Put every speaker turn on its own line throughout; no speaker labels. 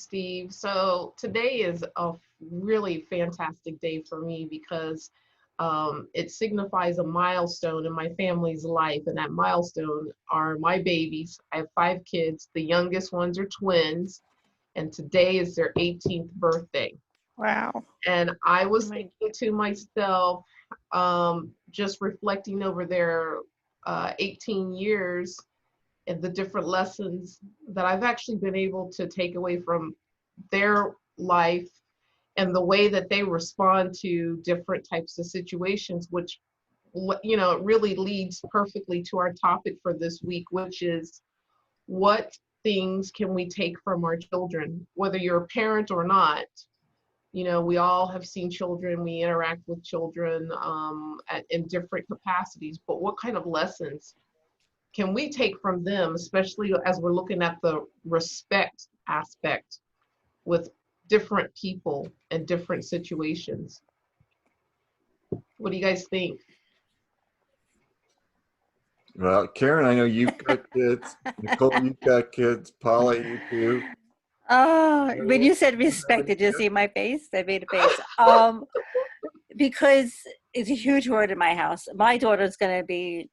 Steve. So today is a really fantastic day for me because it signifies a milestone in my family's life, and that milestone are my babies. I have 5 kids. The youngest ones are twins, and today is their 18th birthday.
Wow.
And I was
My,
thinking to myself, just reflecting over their 18 years and the different lessons that I've actually been able to take away from their life and the way that they respond to different types of situations, which, it really leads perfectly to our topic for this week, which is what things can we take from our children, whether you're a parent or not. We all have seen children, we interact with children in different capacities, but what kind of lessons can we take from them, especially as we're looking at the respect aspect with different people and different situations? What do you guys think?
Well, Karen, I know you've got kids. Nicole, you've got kids. Paula, you too.
oh, when you said respect, did you see my face? I made a face. Because it's a huge word in my house. My daughter's gonna be,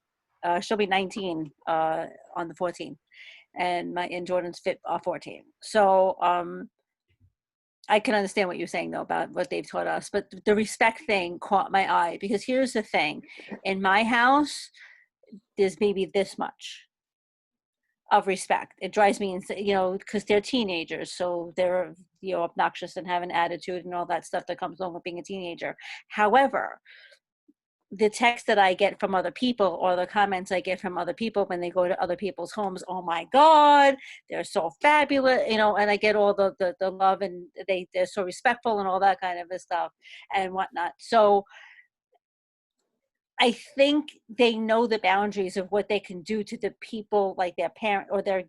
she'll be 19 on the 14th, and Jordan's 14. So I can understand what you're saying though about what they've taught us, but the respect thing caught my eye because here's the thing: in my house, there's maybe this much of respect. It drives me insane, because they're teenagers, so they're obnoxious and have an attitude and all that stuff that comes along with being a teenager. However, the text that I get from other people or the comments I get from other people when they go to other people's homes, oh my God, they're so fabulous, and I get all the love, and they're so respectful and all that kind of stuff and whatnot. So I think they know the boundaries of what they can do to the people, like their parent or their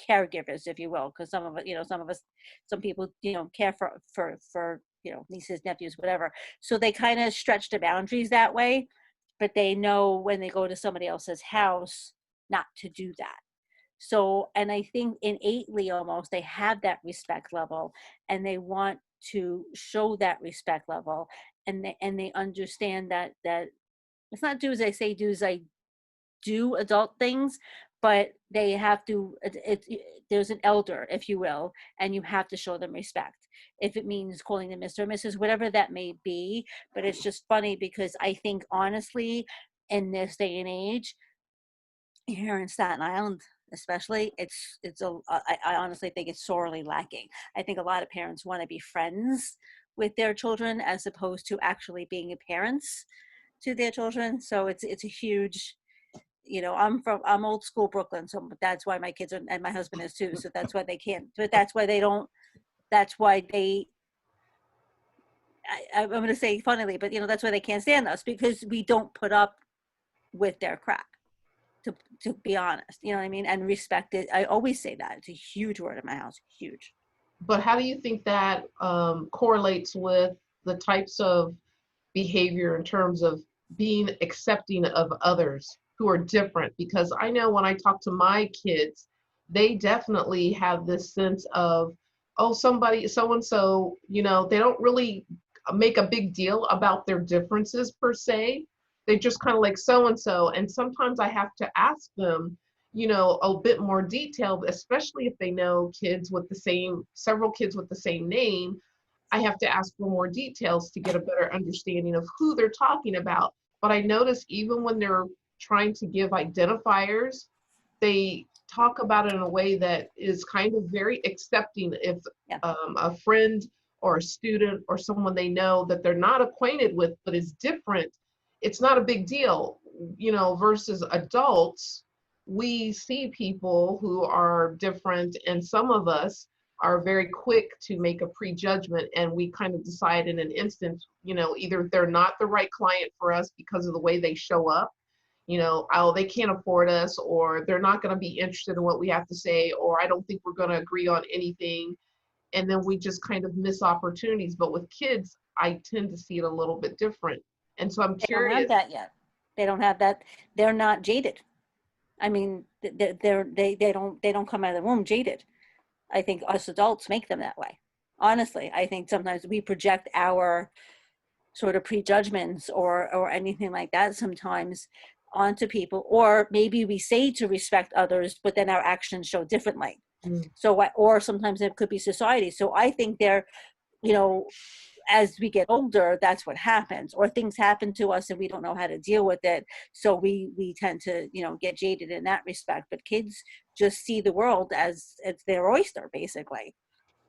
caregivers, if you will, because some people care for nieces, nephews, whatever. So they kind of stretch the boundaries that way, but they know when they go to somebody else's house not to do that. So, and I think innately almost they have that respect level, and they want to show that respect level, and they understand that it's not do as I say, do as I do adult things, but they have to, there's an elder, if you will, and you have to show them respect. If it means calling them Mr. or Mrs., whatever that may be. But it's just funny because I think honestly, in this day and age, here in Staten Island, especially, I honestly think it's sorely lacking. I think a lot of parents want to be friends with their children as opposed to actually being parents to their children. So it's a huge, I'm old school Brooklyn, so that's why my kids are, and my husband is too. So that's why they can't. But that's why they don't. That's why they. I'm going to say funnily, but that's why they can't stand us, because we don't put up with their crap. To be honest, you know what I mean, and respect it. I always say that it's a huge word in my house, huge.
But how do you think that correlates with the types of behavior in terms of being accepting of others who are different? Because I know when I talk to my kids, they definitely have this sense of, oh, somebody, so and so, they don't really make a big deal about their differences per se. They just kind of like so and so. And sometimes I have to ask them, a bit more detailed, especially if they know several kids with the same name. I have to ask for more details to get a better understanding of who they're talking about. But I notice even when they're trying to give identifiers, they talk about it in a way that is kind of very accepting. If a friend or a student or someone they know that they're not acquainted with but is different, it's not a big deal, versus adults. We see people who are different, and some of us are very quick to make a prejudgment, and we kind of decide in an instant, either they're not the right client for us because of the way they show up, oh, they can't afford us, or they're not going to be interested in what we have to say, or I don't think we're going to agree on anything. And then we just kind of miss opportunities. But with kids, I tend to see it a little bit different. And so I'm
They don't
curious.
have that yet. They don't have that. They're not jaded. I mean, they don't come out of the womb jaded. I think us adults make them that way. Honestly, I think sometimes we project our sort of prejudgments or anything like that sometimes onto people, or maybe we say to respect others, but then our actions show differently. So or sometimes it could be society. So I think there, you know, as we get older, that's what happens, or things happen to us and we don't know how to deal with it. So we tend to, you know, get jaded in that respect. But kids just see the world as it's their oyster, basically.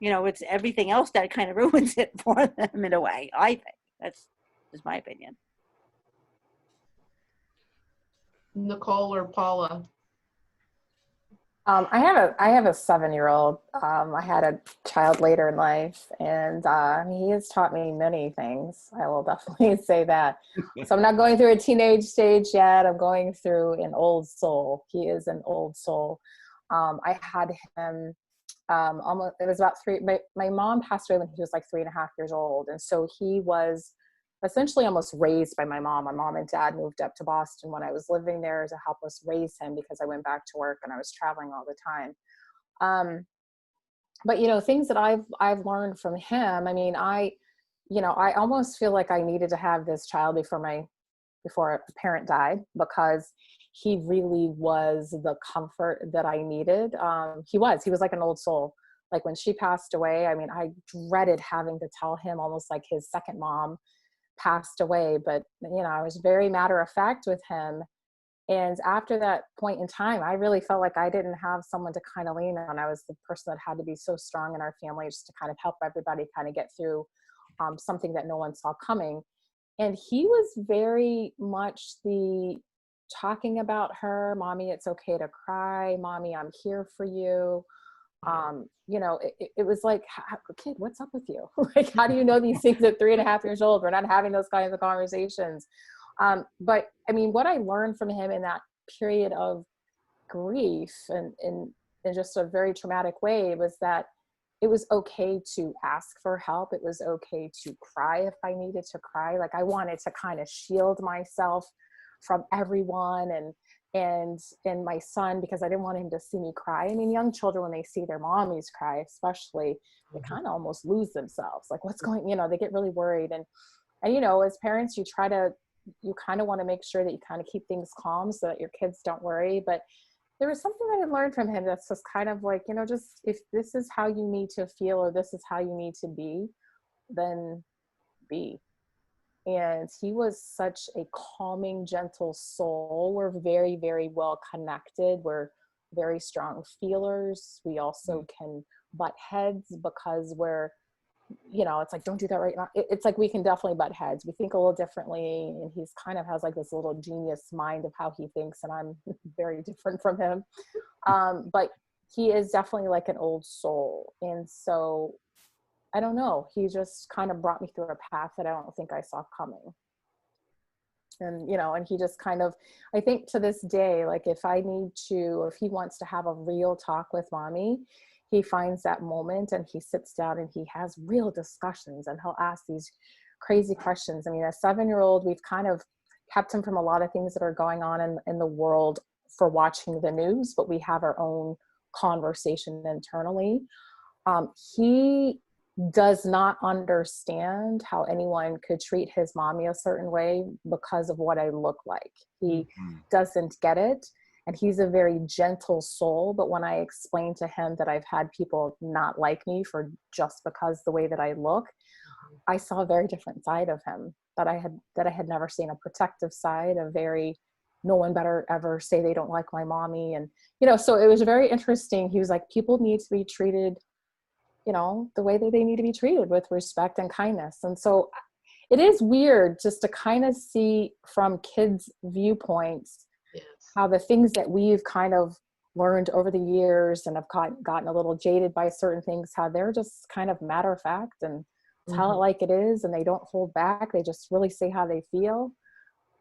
You know, it's everything else that kind of ruins it for them in a way. I think that's just my opinion.
Nicole or Paula?
I have a 7-year-old. I had a child later in life, and he has taught me many things. I will definitely say that. So I'm not going through a teenage stage yet. I'm going through an old soul. He is an old soul. I had him almost. It was about my mom passed away when he was like 3.5 years old, and so he was essentially almost raised by my mom. My mom and dad moved up to Boston when I was living there to help us raise him because I went back to work and I was traveling all the time. But you know, things that I've learned from him. I mean, I almost feel like I needed to have this child before a parent died, because he really was the comfort that I needed. He was like an old soul. Like when she passed away, I mean, I dreaded having to tell him, almost like his second mom passed away, but you know, I was very matter of fact with him. And after that point in time, I really felt like I didn't have someone to kind of lean on. I was the person that had to be so strong in our family just to kind of help everybody kind of get through something that no one saw coming. And he was very much the talking about her, mommy, it's okay to cry, mommy, I'm here for you. You know, it was like, kid, what's up with you? Like, how do you know these things at 3.5 years old? We're not having those kinds of conversations. But I mean, what I learned from him in that period of grief and in just a very traumatic way was that it was okay to ask for help. It was okay to cry if I needed to cry. Like, I wanted to kind of shield myself from everyone and my son, because I didn't want him to see me cry. I mean, young children, when they see their mommies cry, especially, they kind of almost lose themselves. Like, what's going, you know, they get really worried. And, you know, as parents, you kind of want to make sure that you kind of keep things calm so that your kids don't worry. But there was something that I learned from him that's just kind of like, you know, just if this is how you need to feel or this is how you need to be, then be. And he was such a calming, gentle soul. We're very, very well connected. We're very strong feelers. We also can butt heads because we're, you know, it's like, don't do that right now. It's like we can definitely butt heads. We think a little differently, and he's kind of has like this little genius mind of how he thinks, and I'm very different from him. But he is definitely like an old soul. And so I don't know, he just kind of brought me through a path that I don't think I saw coming. And, you know, and he just kind of, I think to this day, like if he wants to have a real talk with mommy, he finds that moment and he sits down and he has real discussions and he'll ask these crazy questions. I mean, a 7-year-old, we've kind of kept him from a lot of things that are going on in the world for watching the news, but we have our own conversation internally. He does not understand how anyone could treat his mommy a certain way because of what I look like. He doesn't get it. And he's a very gentle soul. But when I explain to him that I've had people not like me for just because the way that I look, I saw a very different side of him that I had never seen, a protective side, a very, no one better ever say they don't like my mommy. And, you know, so it was very interesting. He was like, people need to be treated, you know, the way that they need to be treated, with respect and kindness. And so it is weird just to kind of see from kids' viewpoints, yes, how the things that we've kind of learned over the years and have gotten a little jaded by certain things, how they're just kind of matter of fact and tell it like it is, and they don't hold back. They just really say how they feel.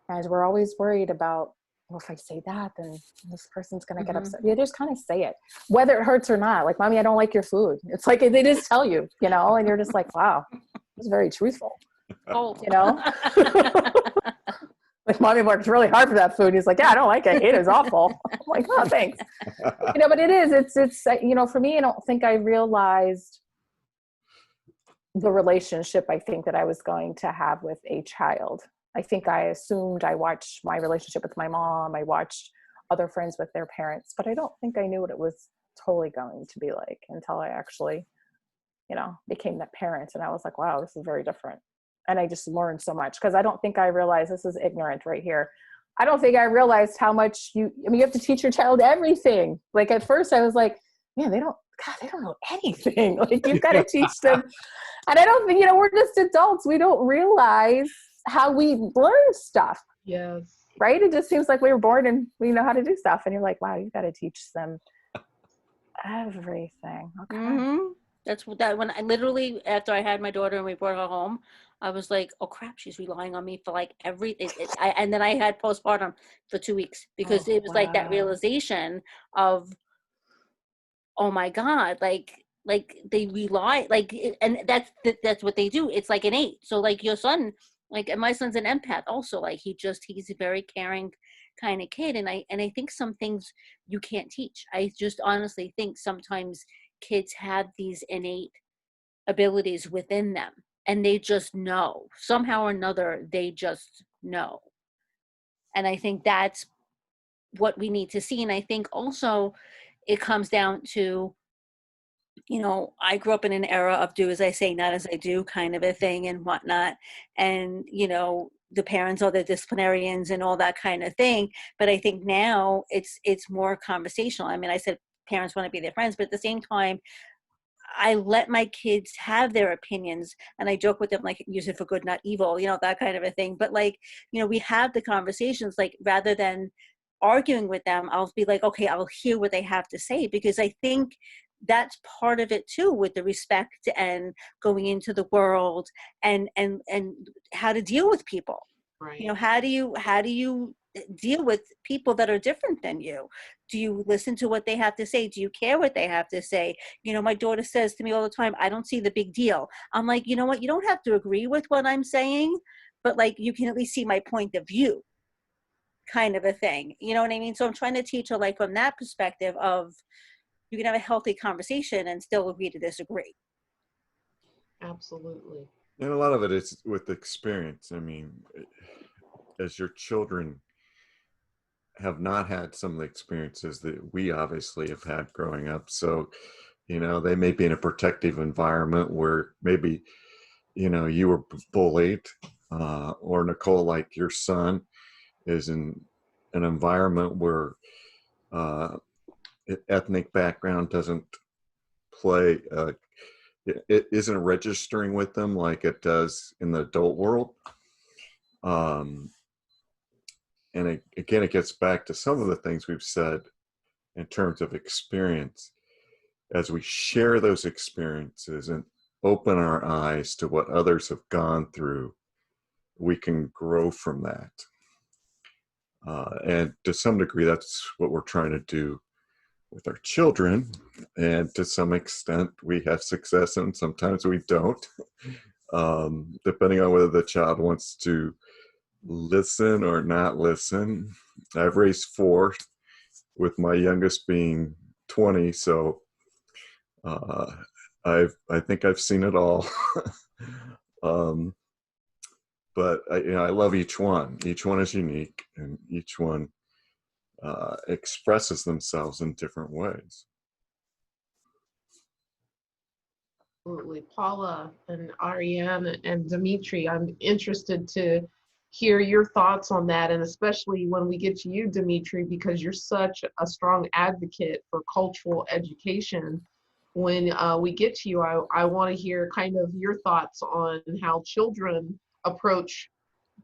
And we're always worried about, well, if I say that, then this person's going to get upset. They just kind of say it, whether it hurts or not. Like, mommy, I don't like your food. It's like, they just tell you, you know, and you're just like, wow, it's very truthful, you know? Like, mommy worked really hard for that food. He's like, yeah, I don't like it. I hate it. It's awful. I'm like, oh, thanks. But it is, it's, for me, I don't think I realized the relationship I think that I was going to have with a child. I think I assumed I watched my relationship with my mom. I watched other friends with their parents, but I don't think I knew what it was totally going to be like until I actually, became that parent. And I was like, wow, this is very different. And I just learned so much, because I don't think I realized, this is ignorant right here, I don't think I realized how much you have to teach your child everything. Like at first I was like, man, they don't know anything. Like you've got to teach them. And I don't think, we're just adults. We don't realize how we learn stuff.
Yes.
Right? It just seems like we were born and we know how to do stuff. And you're like, wow, you've got to teach them everything. Okay.
Mm-hmm. That's what that, when I literally, after I had my daughter and we brought her home, I was like, oh crap, she's relying on me for like and then I had postpartum for 2 weeks, because it was like that
Wow.
realization of, oh my God, like they rely, and that's what they do. It's like innate. So like your son, and my son's an empath also, like he's a very caring kind of kid. And I think some things you can't teach. I just honestly think sometimes kids have these innate abilities within them, and they just know somehow or another, they just know. And I think that's what we need to see. And I think also it comes down to, I grew up in an era of do as I say, not as I do kind of a thing and whatnot. And, the parents are the disciplinarians and all that kind of thing. But I think now it's more conversational. I mean, I said parents want to be their friends, but at the same time, I let my kids have their opinions, and I joke with them, like, use it for good, not evil, that kind of a thing. But we have the conversations, like, rather than arguing with them, I'll be like, okay, I'll hear what they have to say, because I think that's part of it too, with the respect and going into the world and how to deal with people.
Right.
How do you deal with people that are different than you? Do you listen to what they have to say? Do you care what they have to say? My daughter says to me all the time, I don't see the big deal. I'm like, you know what? You don't have to agree with what I'm saying, but you can at least see my point of view, kind of a thing. You know what I mean? So I'm trying to teach her, from that perspective of, you can have a healthy conversation and still agree to disagree.
Absolutely.
And a lot of it is with experience. I mean, as your children have not had some of the experiences that we obviously have had growing up. So, they may be in a protective environment where maybe, you were bullied, or Nicole, like your son, is in an environment where ethnic background doesn't play, it isn't registering with them like it does in the adult world. And again, it gets back to some of the things we've said in terms of experience. As we share those experiences and open our eyes to what others have gone through, we can grow from that. And to some degree, that's what we're trying to do with our children. And to some extent, we have success and sometimes we don't, depending on whether the child wants to listen or not listen. I've raised 4, with my youngest being 20, so I think I've seen it all. But I love each one. Each one is unique, and each one expresses themselves in different ways.
Absolutely. Paula and Ariane and Dimitri, I'm interested to hear your thoughts on that, and especially when we get to you, Dimitri, because you're such a strong advocate for cultural education. When we get to you, I want to hear kind of your thoughts on how children approach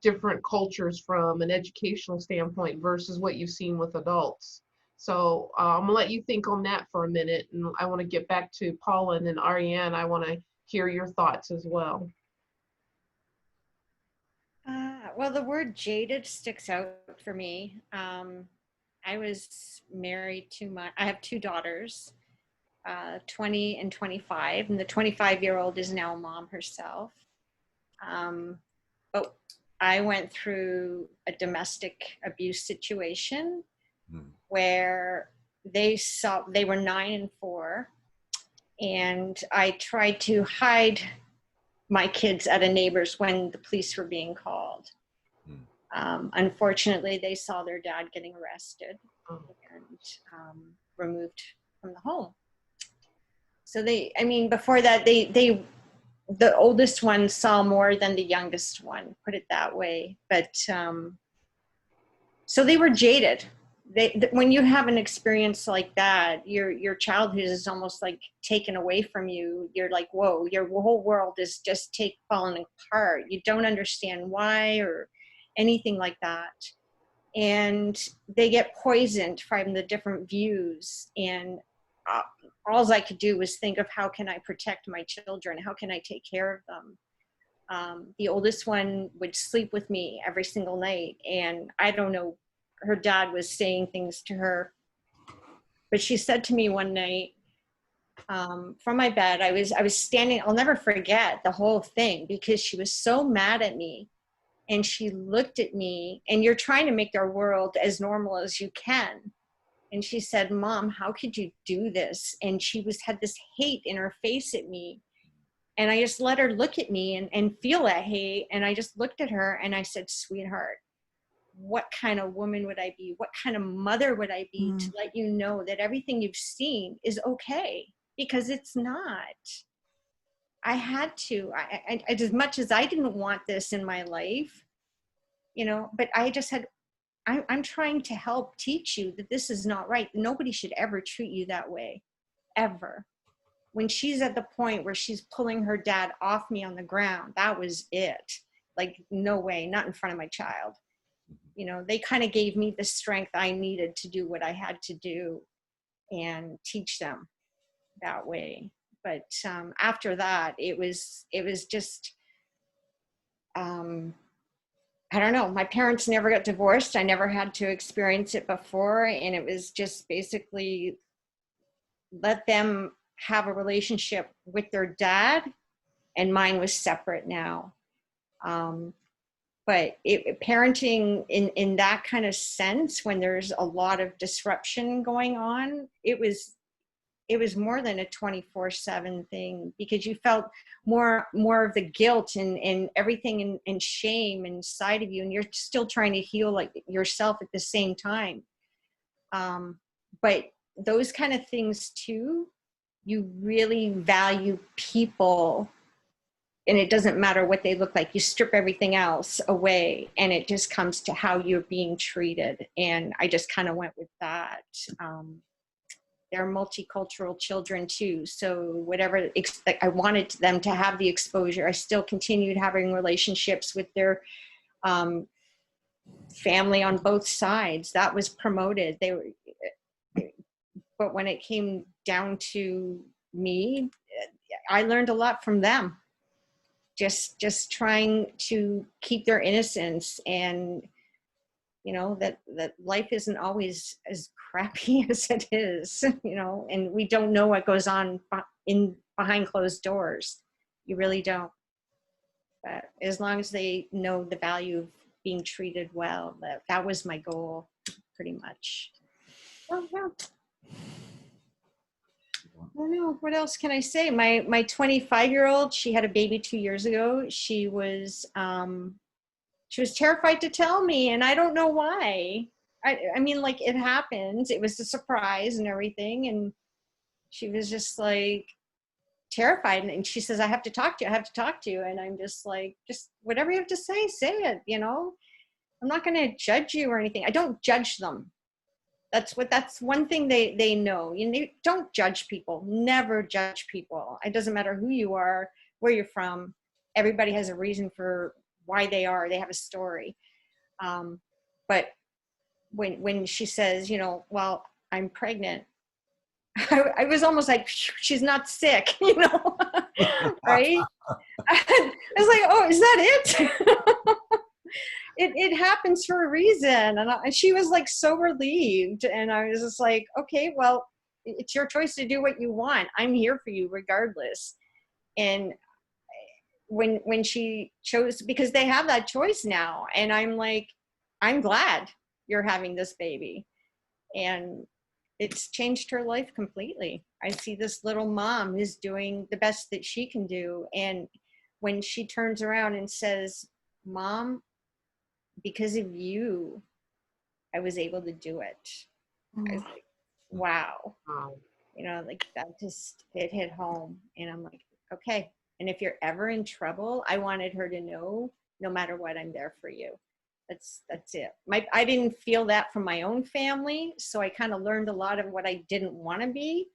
different cultures from an educational standpoint versus what you've seen with adults. So I'm gonna let you think on that for a minute, and I want to get back to Paula and then Ariane. I want to hear your thoughts as well.
Well, the word jaded sticks out for me. I was married I have 2 daughters, 20 and 25, and the 25-year-old is now a mom herself. But I went through a domestic abuse situation
Hmm.
where they were 9 and 4, and I tried to hide my kids at a neighbor's when the police were being called. Unfortunately, they saw their dad getting arrested
Oh.
and removed from the home. So before that, the oldest one saw more than the youngest one, put it that way. But so they were jaded. When you have an experience like that, your childhood is almost like taken away from you. You're like, whoa, your whole world is just falling apart. You don't understand why or anything like that. And they get poisoned from the different views. And all I could do was think of, how can I protect my children? How can I take care of them? The oldest one would sleep with me every single night. And I don't know, her dad was saying things to her. But she said to me one night, from my bed, I was standing, I'll never forget the whole thing, because she was so mad at me. And she looked at me, and you're trying to make their world as normal as you can. And she said, Mom, how could you do this? And she had this hate in her face at me. And I just let her look at me and feel that hate. And I just looked at her and I said, sweetheart, what kind of woman would I be? What kind of mother would I be to let you know that everything you've seen is okay? Because it's not. I had to. I as much as I didn't want this in my life, but I just had, I'm trying to help teach you that this is not right. Nobody should ever treat you that way, ever. When she's at the point where she's pulling her dad off me on the ground, that was it. Like, no way, not in front of my child. They kind of gave me the strength I needed to do what I had to do and teach them that way. But after that, it was just, I don't know. My parents never got divorced. I never had to experience it before. And it was just basically let them have a relationship with their dad, and mine was separate now. But parenting in that kind of sense, when there's a lot of disruption going on, it was more than a 24/7 thing, because you felt more of the guilt and everything and shame inside of you, and you're still trying to heal like yourself at the same time. But those kind of things too, you really value people, and it doesn't matter what they look like. You strip everything else away, and it just comes to how you're being treated. And I just kind of went with that. They're multicultural children too. So whatever I wanted them to have the exposure, I still continued having relationships with their family on both sides. That was promoted. But when it came down to me, I learned a lot from them. Just trying to keep their innocence, and that life isn't always as crappy as it is, and we don't know what goes on behind closed doors. You really don't. But as long as they know the value of being treated well, that was my goal, pretty much. Oh, yeah. I don't know. What else can I say? My 25-year-old, she had a baby 2 years ago. She was terrified to tell me, and I don't know why. I mean, like, it happens. It was a surprise and everything, and she was just like terrified. And she says, I have to talk to you. I have to talk to you. And I'm just like, just whatever you have to say it. I'm not going to judge you or anything. I don't judge them. That's one thing they know. Don't judge people. Never judge people. It doesn't matter who you are, where you're from. Everybody has a reason for why they are. They have a story. But when she says, well, I'm pregnant, I was almost like, she's not sick, right? I was like, oh, is that it? It happens for a reason. And she was like so relieved. And I was just like, okay, well, it's your choice to do what you want. I'm here for you regardless. And when she chose, because they have that choice now. And I'm like, I'm glad you're having this baby. And it's changed her life completely. I see this little mom is doing the best that she can do. And when she turns around and says, Mom, because of you, I was able to do it. I was like, wow.
Wow.
You know, like that just, it hit home. And I'm like, okay. And if you're ever in trouble, I wanted her to know, no matter what, I'm there for you. That's it. I didn't feel that from my own family. So I kind of learned a lot of what I didn't want to be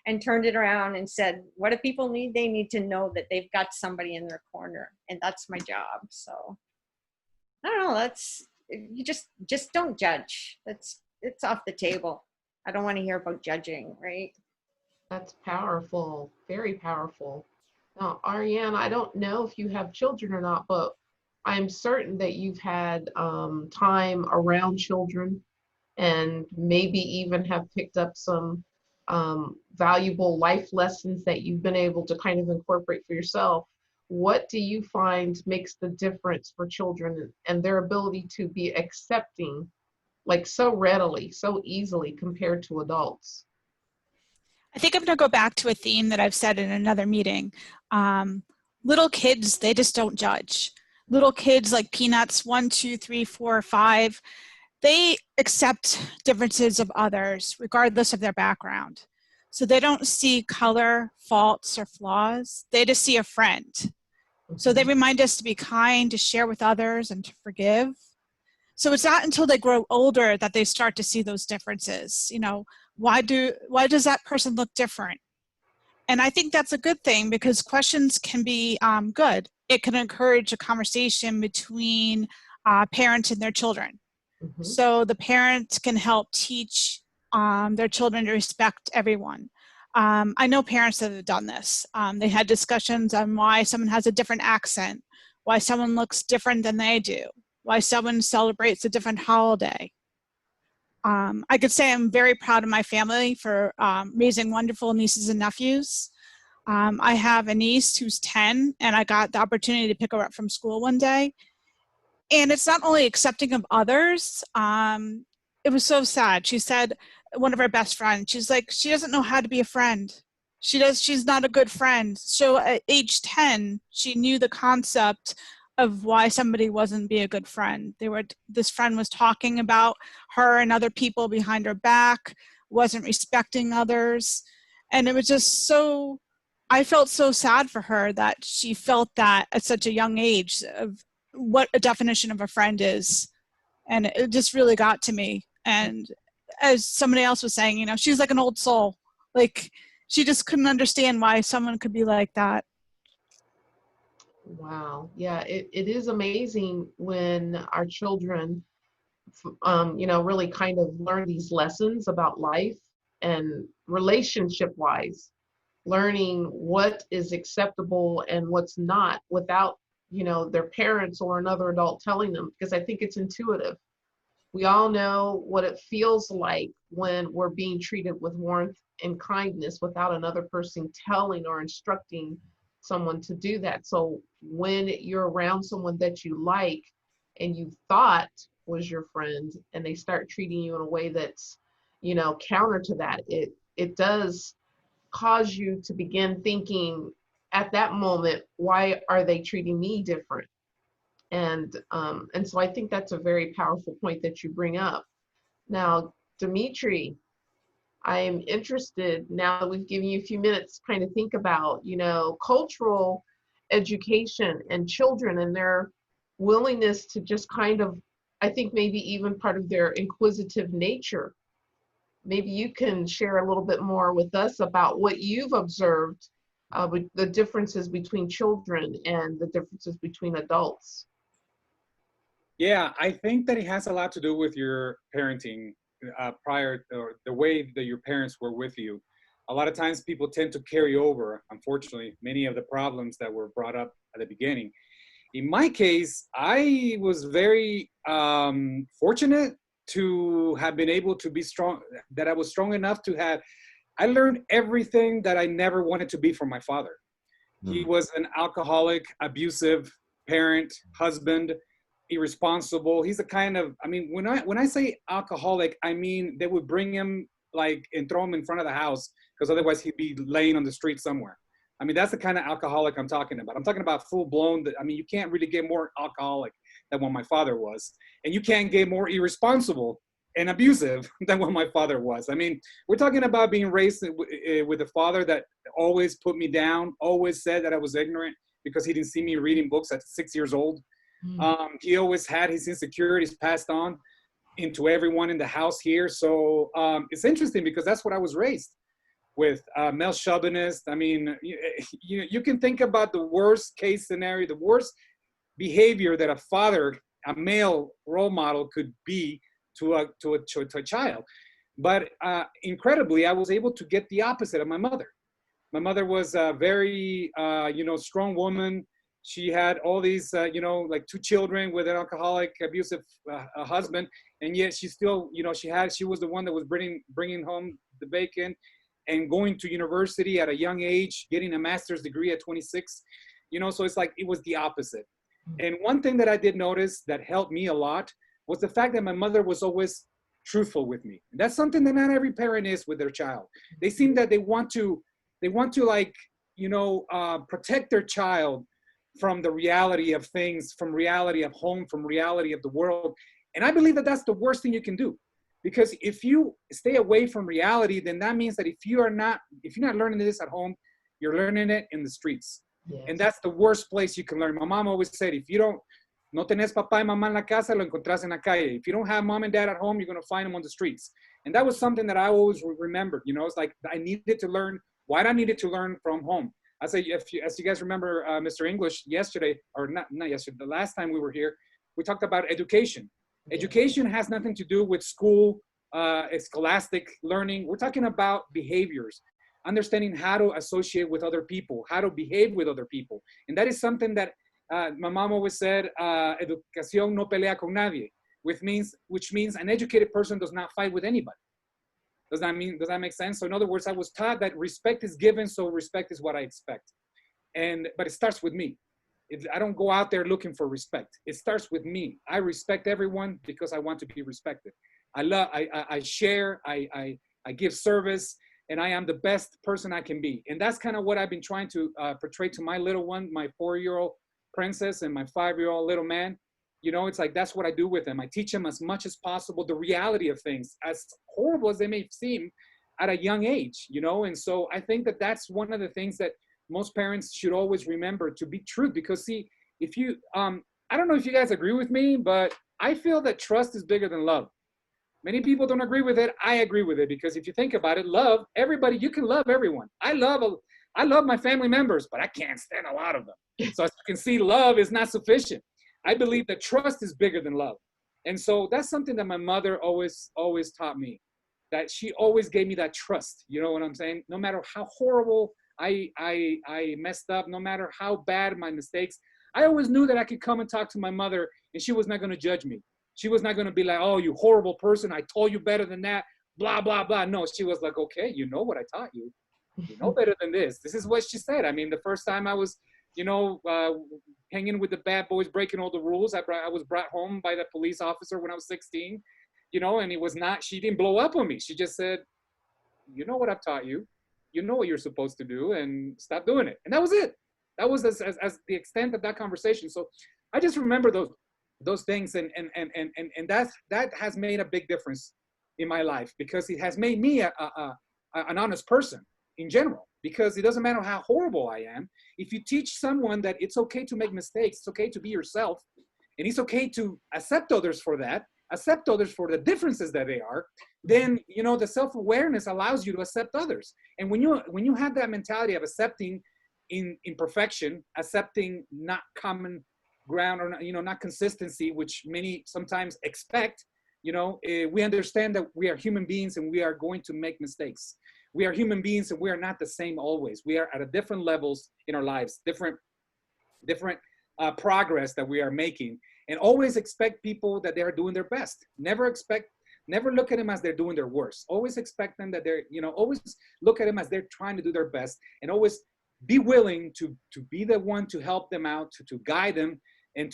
and turned it around and said, what do people need? They need to know that they've got somebody in their corner, and that's my job. So I don't know. That's, you just don't judge. It's off the table. I don't want to hear about judging, right?
That's powerful, very powerful. Now, Ariane, I don't know if you have children or not, but I'm certain that you've had time around children and maybe even have picked up some valuable life lessons that you've been able to kind of incorporate for yourself. What do you find makes the difference for children and their ability to be accepting, like so readily, so easily compared to adults?
I think I'm going to go back to a theme that I've said in another meeting. Little kids, they just don't judge. Little kids like Peanuts, 1, 2, 3, 4, 5, they accept differences of others regardless of their background. So they don't see color, faults, or flaws. They just see a friend. So they remind us to be kind, to share with others, and to forgive. So it's not until they grow older that they start to see those differences. You know, why does that person look different? And I think that's a good thing, because questions can be good. It can encourage a conversation between parents and their children.
Mhm.
So the parents can help teach their children to respect everyone. I know parents that have done this. They had discussions on why someone has a different accent, why someone looks different than they do, why someone celebrates a different holiday. I could say I'm very proud of my family for raising wonderful nieces and nephews. I have a niece who's 10, and I got the opportunity to pick her up from school one day. And it's not only accepting of others, it was so sad. She said, one of her best friends, she's like, she doesn't know how to be a friend. She's not a good friend. So at age 10, she knew the concept of why somebody wasn't being a good friend. This friend was talking about her and other people behind her back, wasn't respecting others. And it was just so, I felt so sad for her that she felt that at such a young age of what a definition of a friend is. And it just really got to me. And as somebody else was saying, you know, she's like an old soul. Like, she just couldn't understand why someone could be like that.
Wow. Yeah, it is amazing when our children, you know, really kind of learn these lessons about life and relationship wise, learning what is acceptable and what's not without, you know, their parents or another adult telling them, because I think it's intuitive. We all know what it feels like when we're being treated with warmth and kindness without another person telling or instructing someone to do that. So when you're around someone that you like and you thought was your friend and they start treating you in a way that's, you know, counter to that, it does cause you to begin thinking at that moment, why are they treating me different? And so I think that's a very powerful point that you bring up. Now, Dimitri, I am interested, now that we've given you a few minutes to kind of think about, you know, cultural education and children and their willingness to just kind of, I think maybe even part of their inquisitive nature. Maybe you can share a little bit more with us about what you've observed with the differences between children and the differences between adults.
Yeah, I think that it has a lot to do with your parenting prior, or the way that your parents were with you. A lot of times people tend to carry over, unfortunately, many of the problems that were brought up at the beginning. In my case, I was very fortunate to have been able to be strong, that I was strong enough to have, I learned everything that I never wanted to be from my father. He was an alcoholic, abusive parent, husband, irresponsible. He's the kind of, I mean, when I say alcoholic, I mean they would bring him like and throw him in front of the house because otherwise he'd be laying on the street somewhere. I mean, that's the kind of alcoholic I'm talking about. I'm talking about full blown. I mean, you can't really get more alcoholic than what my father was, and you can't get more irresponsible and abusive than what my father was. I mean, we're talking about being raised with a father that always put me down, always said that I was ignorant because he didn't see me reading books at 6 years old. He always had his insecurities passed on into everyone in the house here. So it's interesting because that's what I was raised with, male chauvinist. I mean, you can think about the worst case scenario, the worst behavior that a father, a male role model could be to a child. But incredibly, I was able to get the opposite of my mother. My mother was a very, strong woman. She had all these, like 2 children with an alcoholic, abusive husband, and yet she still, she was the one that was bringing home the bacon, and going to university at a young age, getting a master's degree at 26. So it's like it was the opposite. And one thing that I did notice that helped me a lot was the fact that my mother was always truthful with me. And that's something that not every parent is with their child. They seem that they want to like, protect their child from the reality of things, from reality of home, from reality of the world. And I believe that that's the worst thing you can do. Because if you stay away from reality, then that means that if you're not learning this at home, you're learning it in the streets. Yes. And that's the worst place you can learn. My mom always said, if you no tenés papá y mamá en la casa, lo encontrás en la calle. If you don't have mom and dad at home, you're going to find them on the streets. And that was something that I always remembered. It's like I needed to learn what I needed to learn from home. I say, as you guys remember, Mr. English yesterday, or not yesterday, the last time we were here, we talked about education. Education has nothing to do with school, scholastic learning. We're talking about behaviors, understanding how to associate with other people, how to behave with other people. And that is something that my mom always said, educación no pelea con nadie, which means an educated person does not fight with anybody. Does that make sense? So in other words, I was taught that respect is given, so respect is what I expect. But it starts with me. I don't go out there looking for respect. It starts with me. I respect everyone because I want to be respected. I share, I give service, and I am the best person I can be. And that's kind of what I've been trying to portray to my little one, my 4-year-old princess and my 5-year-old little man. It's like, that's what I do with them. I teach them as much as possible the reality of things, as horrible as they may seem at a young age, And so I think that that's one of the things that most parents should always remember, to be true. Because see, if you, I don't know if you guys agree with me, but I feel that trust is bigger than love. Many people don't agree with it. I agree with it, because if you think about it, love, everybody, you can love everyone. I love my family members, but I can't stand a lot of them. So as you can see, love is not sufficient. I believe that trust is bigger than love. And so that's something that my mother always taught me, that she always gave me that trust. You know what I'm saying? No matter how horrible I messed up, no matter how bad my mistakes, I always knew that I could come and talk to my mother and she was not going to judge me. She was not going to be like, oh, you horrible person, I told you better than that, blah, blah, blah. No, she was like, okay, you know what I taught you. You know better than this. This is what she said. I mean, the first time I was, hanging with the bad boys, breaking all the rules, I was brought home by the police officer when I was 16, and it was not, she didn't blow up on me. She just said, you know what I've taught you. You know what you're supposed to do, and stop doing it. And that was it. That was as the extent of that conversation. So I just remember those things, and that has made a big difference in my life, because it has made me an honest person in general, because it doesn't matter how horrible I am. If you teach someone that it's okay to make mistakes, it's okay to be yourself, and it's okay to accept others for that, accept others for the differences that they are, then, the self-awareness allows you to accept others. And when you have that mentality of accepting imperfection, accepting not common ground, or not consistency, which many sometimes expect, we understand that we are human beings and we are going to make mistakes. We are human beings and we are not the same always. We are at different levels in our lives, different progress that we are making, and always expect people that they are doing their best. Never look at them as they're doing their worst. Always expect them that they're, always look at them as they're trying to do their best, and always be willing to be the one to help them out, to guide them, and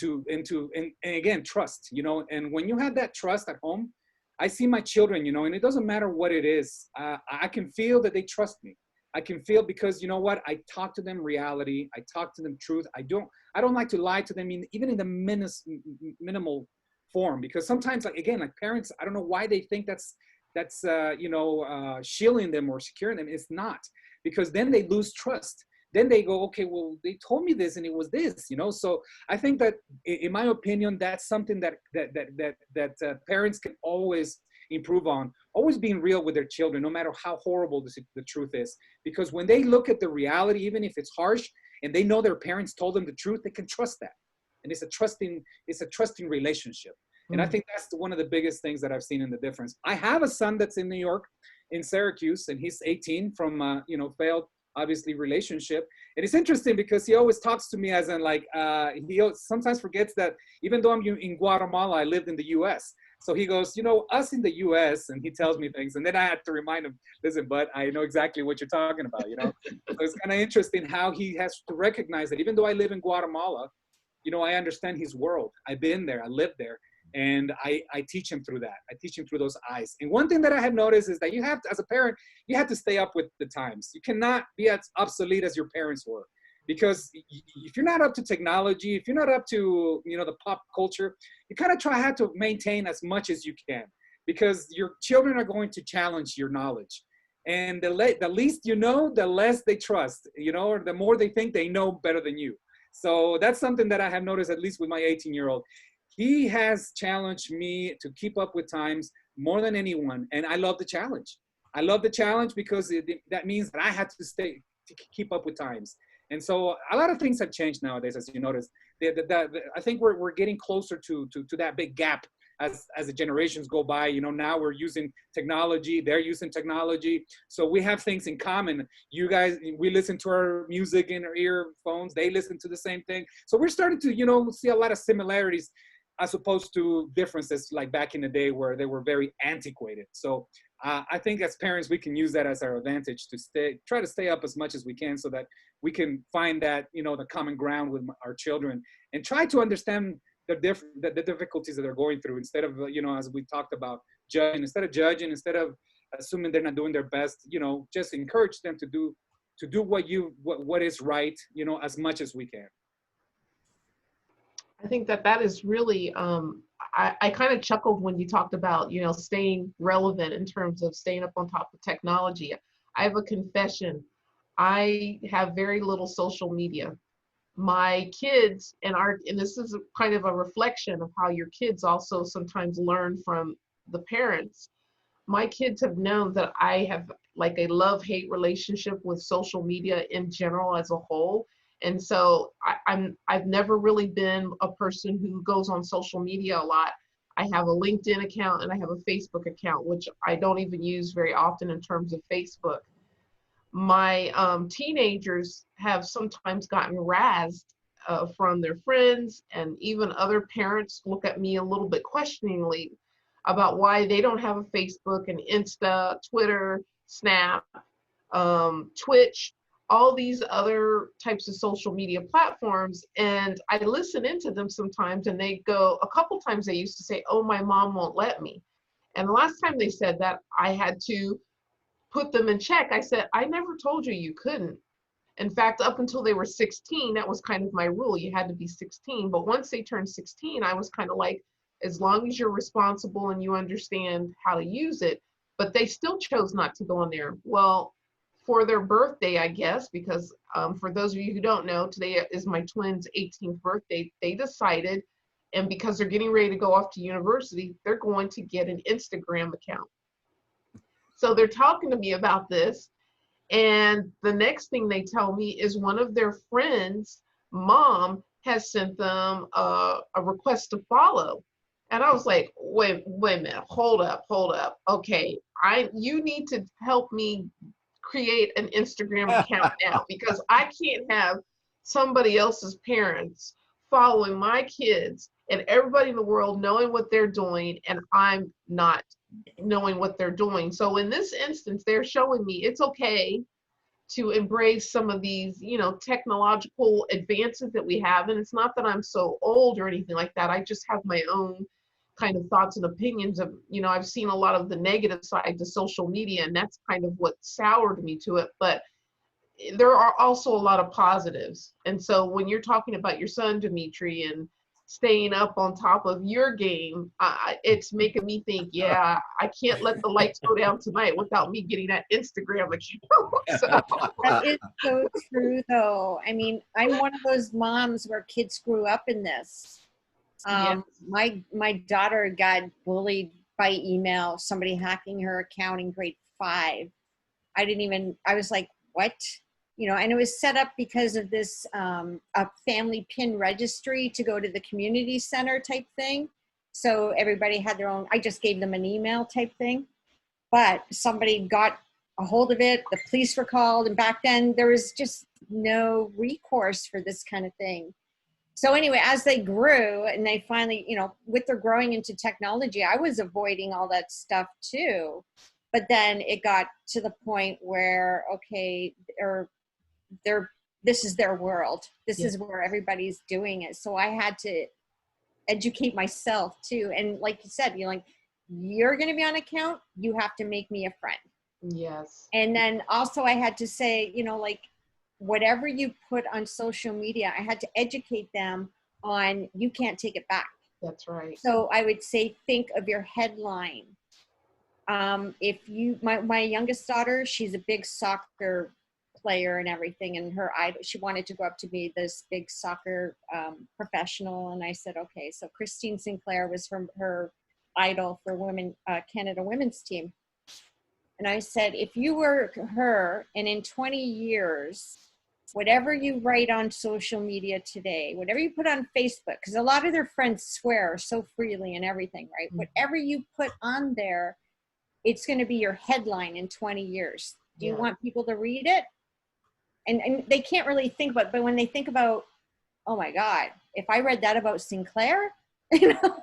again, trust, you know. And when you have that trust at home, I see my children, you know, and it doesn't matter what it is. I can feel that they trust me. I can feel, because you know what? I talk to them reality. I talk to them truth. I don't like to lie to them, even in the minimal form, because sometimes, like, again, like parents, I don't know why they think that's shielding them or securing them. It's not, because then they lose trust. Then they go, okay, well, they told me this and it was this, you know? So I think that, in my opinion, that's something that parents can always improve on, always being real with their children, no matter how horrible the truth is. Because when they look at the reality, even if it's harsh, and they know their parents told them the truth, they can trust that. And it's a trusting relationship. And I think that's one of the biggest things that I've seen in the difference. I have a son that's in New York, in Syracuse, and he's 18 from, failed, obviously, relationship. And it's interesting because he always talks to me as in, like, he sometimes forgets that even though I'm in Guatemala, I lived in the US. So he goes, you know, us in the US, and he tells me things. And then I had to remind him, listen, bud, I know exactly what you're talking about, you know? So it's kind of interesting how he has to recognize that even though I live in Guatemala, you know, I understand his world. I've been there, I lived there. And I teach him through that. I teach him through those eyes. And one thing that I have noticed is that you have to, as a parent, you have to stay up with the times. You cannot be as obsolete as your parents were. Because if you're not up to technology, if you're not up to, you know, the pop culture, you kind of have to maintain as much as you can. Because your children are going to challenge your knowledge. And the least you know, the less they trust, you know, or the more they think they know better than you. So that's something that I have noticed, at least with my 18-year-old. He has challenged me to keep up with times more than anyone. And I love the challenge. I love the challenge because that means that I had to keep up with times. And so a lot of things have changed nowadays, as you notice. I think we're getting closer to that big gap as the generations go by. You know, now we're using technology, they're using technology. So we have things in common. You guys, we listen to our music in our earphones, they listen to the same thing. So we're starting to, you know, see a lot of similarities as opposed to differences like back in the day where they were very antiquated. So I think as parents, we can use that as our advantage to try to stay up as much as we can so that we can find that, you know, the common ground with our children and try to understand the difficulties that they're going through instead of, you know, as we talked about, instead of assuming they're not doing their best, you know, just encourage them to do what is right, you know, as much as we can.
I think that is really, I kind of chuckled when you talked about, you know, staying relevant in terms of staying up on top of technology. I have a confession. I have very little social media. My kids and this is kind of a reflection of how your kids also sometimes learn from the parents. My kids have known that I have like a love-hate relationship with social media in general as a whole. And so I've never really been a person who goes on social media a lot. I have a LinkedIn account and I have a Facebook account, which I don't even use very often in terms of Facebook. My teenagers have sometimes gotten razzed from their friends, and even other parents look at me a little bit questioningly about why they don't have a Facebook and Insta, Twitter, Snap, Twitch, all these other types of social media platforms. And I listen into them sometimes and they go, a couple times they used to say, oh, my mom won't let me. And the last time they said that, I had to put them in check. I said, I never told you couldn't. In fact, up until they were 16, that was kind of my rule. You had to be 16. But once they turned 16, I was kind of like, as long as you're responsible and you understand how to use it, but they still chose not to go on there. Well, for their birthday, I guess, because for those of you who don't know, today is my twins' 18th birthday, they decided, and because they're getting ready to go off to university, they're going to get an Instagram account. So they're talking to me about this, and the next thing they tell me is one of their friends' mom has sent them a request to follow. And I was like, wait a minute, hold up. Okay, you need to help me create an Instagram account now, because I can't have somebody else's parents following my kids and everybody in the world knowing what they're doing, and I'm not knowing what they're doing. So in this instance, they're showing me it's okay to embrace some of these, you know, technological advances that we have. And it's not that I'm so old or anything like that. I just have my own kind of thoughts and opinions of, you know, I've seen a lot of the negative side to social media, and that's kind of what soured me to it. But there are also a lot of positives. And so when you're talking about your son, Dimitri, and staying up on top of your game, it's making me think, yeah, I can't let the lights go down tonight without me getting that Instagram account. So,
That is so true, though. I mean, I'm one of those moms where kids grew up in this.
yes.
My daughter got bullied by email, somebody hacking her account in grade 5. I was like, what? You know, and it was set up because of this a family pin registry to go to the community center type thing. So everybody had their own, I just gave them an email type thing. But somebody got a hold of it, the police were called, and back then there was just no recourse for this kind of thing. So anyway, as they grew and they finally, you know, with their growing into technology, I was avoiding all that stuff too. But then it got to the point where, okay, this is their world. This is where everybody's doing it. So I had to educate myself too. And like you said, you're like, you're going to be on account. You have to make me a friend.
Yes.
And then also I had to say, you know, like whatever you put on social media, I had to educate them on, you can't take it back.
That's right.
So I would say, think of your headline. If you, my youngest daughter, she's a big soccer player and everything, and her idol, she wanted to go up to be this big soccer professional. And I said, okay, so Christine Sinclair was her idol for women, Canada women's team. And I said, if you were her, and in 20 years, whatever you write on social media today, whatever you put on Facebook, because a lot of their friends swear so freely and everything, right?
Mm-hmm.
Whatever you put on there, it's going to be your headline in 20 years. Do you want people to read it? And they can't really think about it, but when they think about, oh my God, if I read that about Sinclair, you know?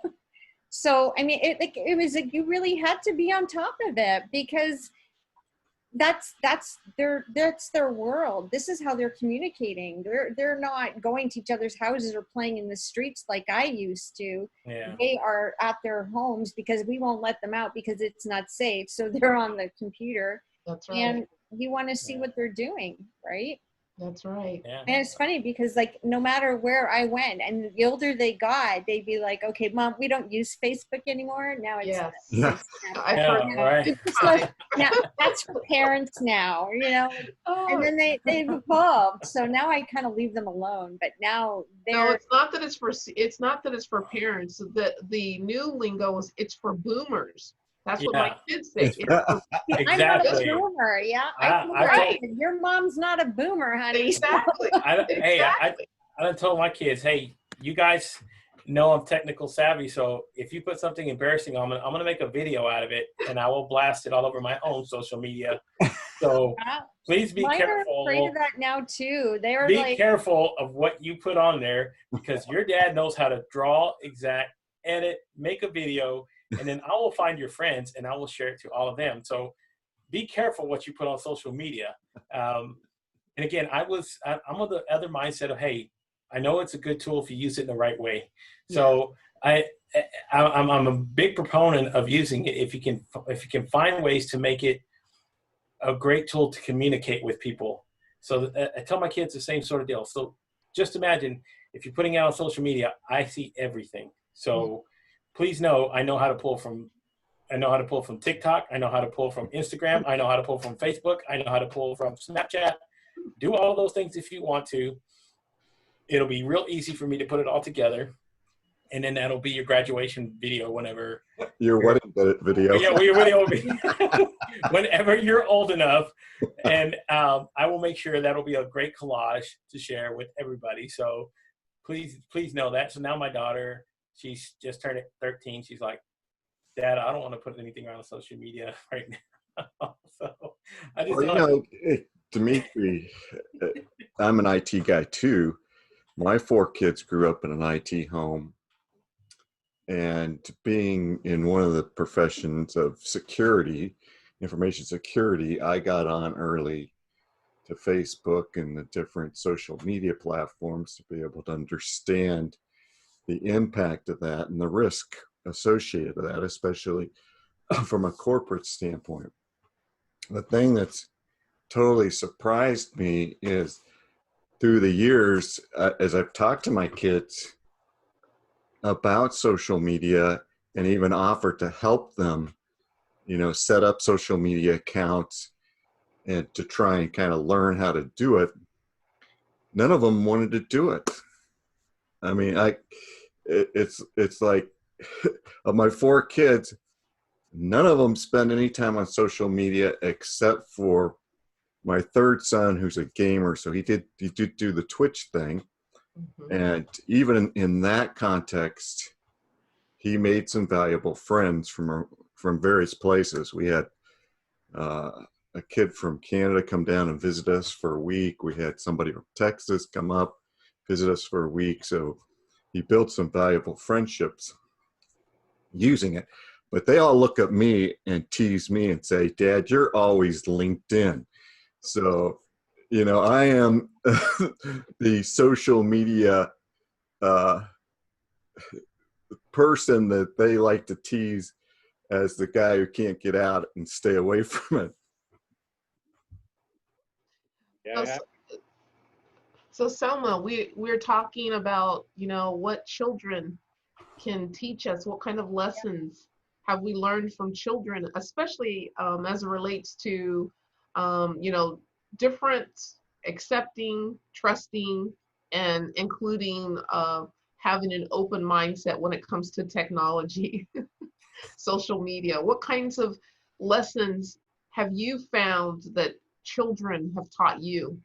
So, I mean, it was like, you really had to be on top of it, because that's their world. This is how they're communicating. They're not going to each other's houses or playing in the streets like I used to.
Yeah.
They are at their homes because we won't let them out because it's not safe. So they're on the computer.
That's right.
And you want to see what they're doing, right?
That's right.
Yeah.
And it's funny because, like, no matter where I went, and the older they got, they'd be like, okay, Mom, we don't use Facebook anymore. Now it's
Yes.
Yeah.
I've heard
Yeah,
that.
right.
it's like, now that's for parents now, you know.
Oh,
And then they've evolved. So now I kind of leave them alone. But now
no,
they're
it's not that it's for parents. The new lingo is it's for boomers. That's what my
Yeah.
kids say. It's for-
I'm not a
Exactly.
boomer. Yeah,
I
Right.
your mom's not a boomer, honey.
exactly.
Hey,
Exactly.
I done told my kids, hey, you guys know I'm technical savvy, so if you put something embarrassing, I'm gonna make a video out of it, and I will blast it all over my own social media. So please be
Mine are afraid
careful.
of that now too. They're
Be
like,
careful of what you put on there, because your dad knows how to draw, exact, edit, make a video, and then I will find your friends and I will share it to all of them. So be careful what you put on social media. And again, I'm of the other mindset of, hey, I know it's a good tool if you use it in the right way. So I'm a big proponent of using it if you can find ways to make it a great tool to communicate with people. So I tell my kids the same sort of deal. So just imagine if you're putting out on social media, I see everything. So please know I know how to pull from TikTok. I know how to pull from Instagram. I know how to pull from Facebook. I know how to pull from Snapchat. Do all those things if you want to. It'll be real easy for me to put it all together. And then that'll be your graduation video whenever.
Your wedding video.
Yeah, your video will be whenever you're old enough. And I will make sure that'll be a great collage to share with everybody. So please know that. So now my daughter, she's just turned 13. She's like, Dad, I don't want to put anything on social media right now. So I just
Well, Dimitri, I'm an IT guy too. My 4 kids grew up in an IT home, and being in one of the professions of security, information security, I got on early to Facebook and the different social media platforms to be able to understand the impact of that and the risk associated with that, especially from a corporate standpoint. The thing that's totally surprised me is through the years, as I've talked to my kids about social media and even offered to help them, you know, set up social media accounts and to try and kind of learn how to do it, none of them wanted to do it. I mean, it's like of my 4 kids, none of them spend any time on social media except for my 3rd son, who's a gamer. So he did do the Twitch thing.
Mhm.
And even in that context, he made some valuable friends from various places. We had a kid from Canada come down and visit us for a week. We had somebody from Texas come up, visit us for a week. So he built some valuable friendships using it. But they all look at me and tease me and say, "Dad, you're always LinkedIn." So, you know, I am the social media person that they like to tease as the guy who can't get out and stay away from it.
Yeah,
So Selma, we're talking about, you know, what children can teach us, what kind of lessons have we learned from children, especially as it relates to, you know, different accepting, trusting, and including having an open mindset when it comes to technology, social media. What kinds of lessons have you found that children have taught you?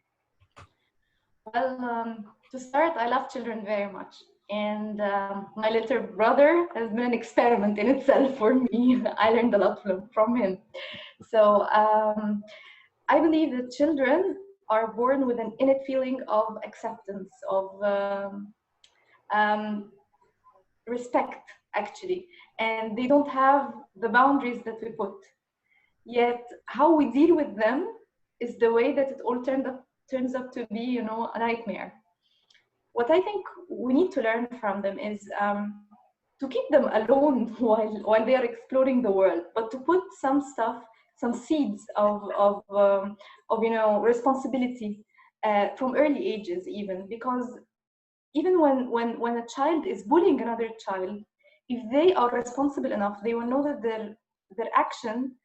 Well, to start, I love children very much. And my little brother has been an experiment in itself for me. I learned a lot from him. So I believe that children are born with an innate feeling of acceptance, of respect, actually. And they don't have the boundaries that we put. Yet how we deal with them is the way that it all turns up to be, you know, a nightmare. What I think we need to learn from them is to keep them alone while they are exploring the world, but to put some stuff, some seeds of you know, responsibility from early ages, even, because even when a child is bullying another child, if they are responsible enough, they will know that their action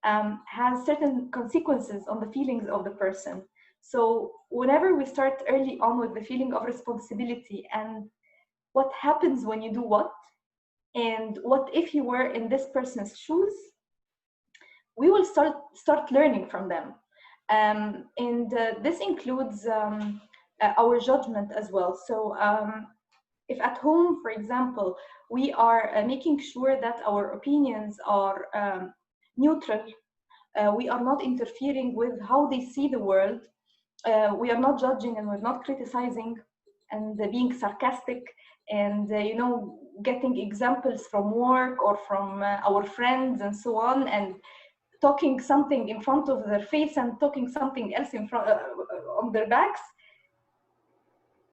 has certain consequences on the feelings of the person. So whenever we start early on with the feeling of responsibility and what happens when you do what, and what if you were in this person's shoes, we will start learning from them. And this includes our judgment as well. So if at home, for example, we are making sure that our opinions are neutral, we are not interfering with how they see the world, we are not judging and we're not criticizing and being sarcastic and you know, getting examples from work or from our friends and so on, and talking something in front of their face and talking something else in front on their backs,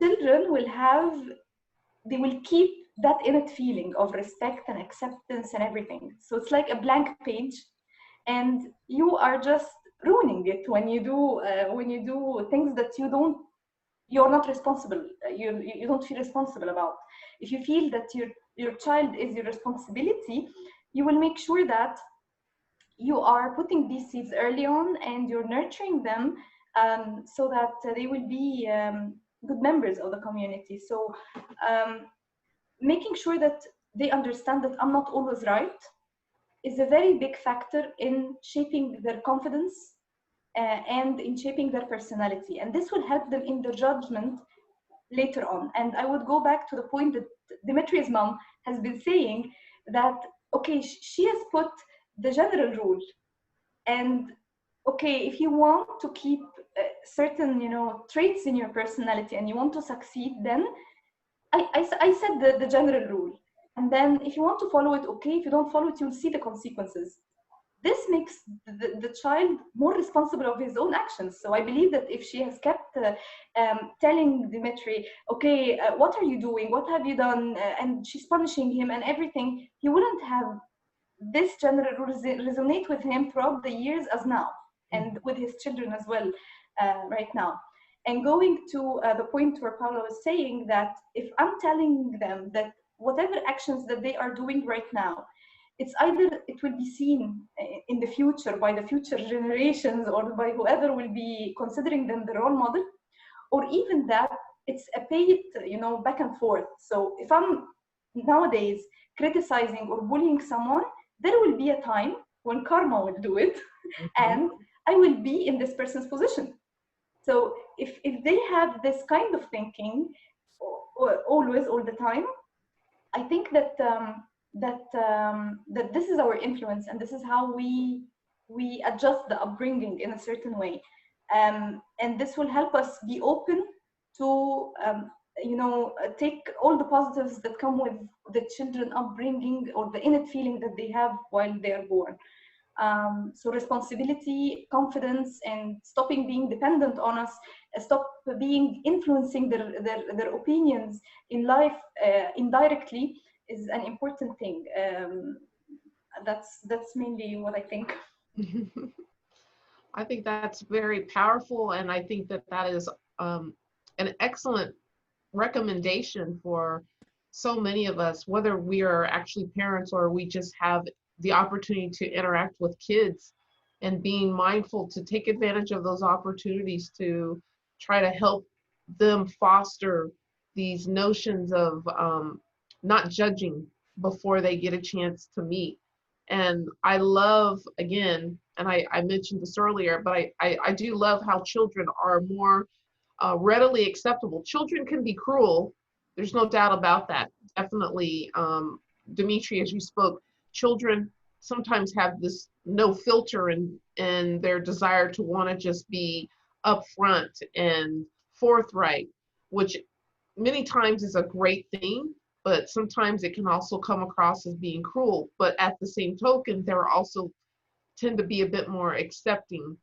children they will keep that innate feeling of respect and acceptance and everything. So it's like a blank page, and you are just ruining it when you do things that you're not responsible, you don't feel responsible about. If you feel that your child is your responsibility, you will make sure that you are putting these seeds early on and you're nurturing them so that they will be good members of the community. So making sure that they understand that I'm not always right is a very big factor in shaping their confidence and in shaping their personality. And this will help them in their judgment later on. And I would go back to the point that Dimitri's mom has been saying, that, okay, she has put the general rule. And okay, if you want to keep certain, you know, traits in your personality and you want to succeed, then I said the general rule. And then if you want to follow it, okay. If you don't follow it, you'll see the consequences. this makes the child more responsible of his own actions. So I believe that if she has kept telling Dimitri, okay, what are you doing? What have you done? And she's punishing him and everything, he wouldn't have this general resonate with him throughout the years as now, and with his children as well right now. And going to the point where Paula was saying that if I'm telling them that whatever actions that they are doing right now, it's either it will be seen in the future by the future generations or by whoever will be considering them the role model, or even that it's a paid, back and forth. So if I'm nowadays criticizing or bullying someone, there will be a time when karma will do it, and I will be in this person's position. So if they have this kind of thinking always, all the time, I think that that this is our influence, and this is how we adjust the upbringing in a certain way, and this will help us be open to take all the positives that come with the children upbringing or the innate feeling that they have while they are born. So responsibility, confidence, and stopping being dependent on us, stop being influencing their opinions in life indirectly is an important thing. That's mainly what I think.
I think that's very powerful, and I think that is an excellent recommendation for so many of us, whether we are actually parents or we just have the opportunity to interact with kids, and being mindful to take advantage of those opportunities to try to help them foster these notions of not judging before they get a chance to meet. And I love, again, and I mentioned this earlier, but I do love how children are more readily acceptable. Children can be cruel. There's no doubt about that. Definitely, Dimitri, as you spoke, children sometimes have this no filter in their desire to want to just be upfront and forthright, which many times is a great thing, but sometimes it can also come across as being cruel. But at the same token, there also tend to be a bit more accepting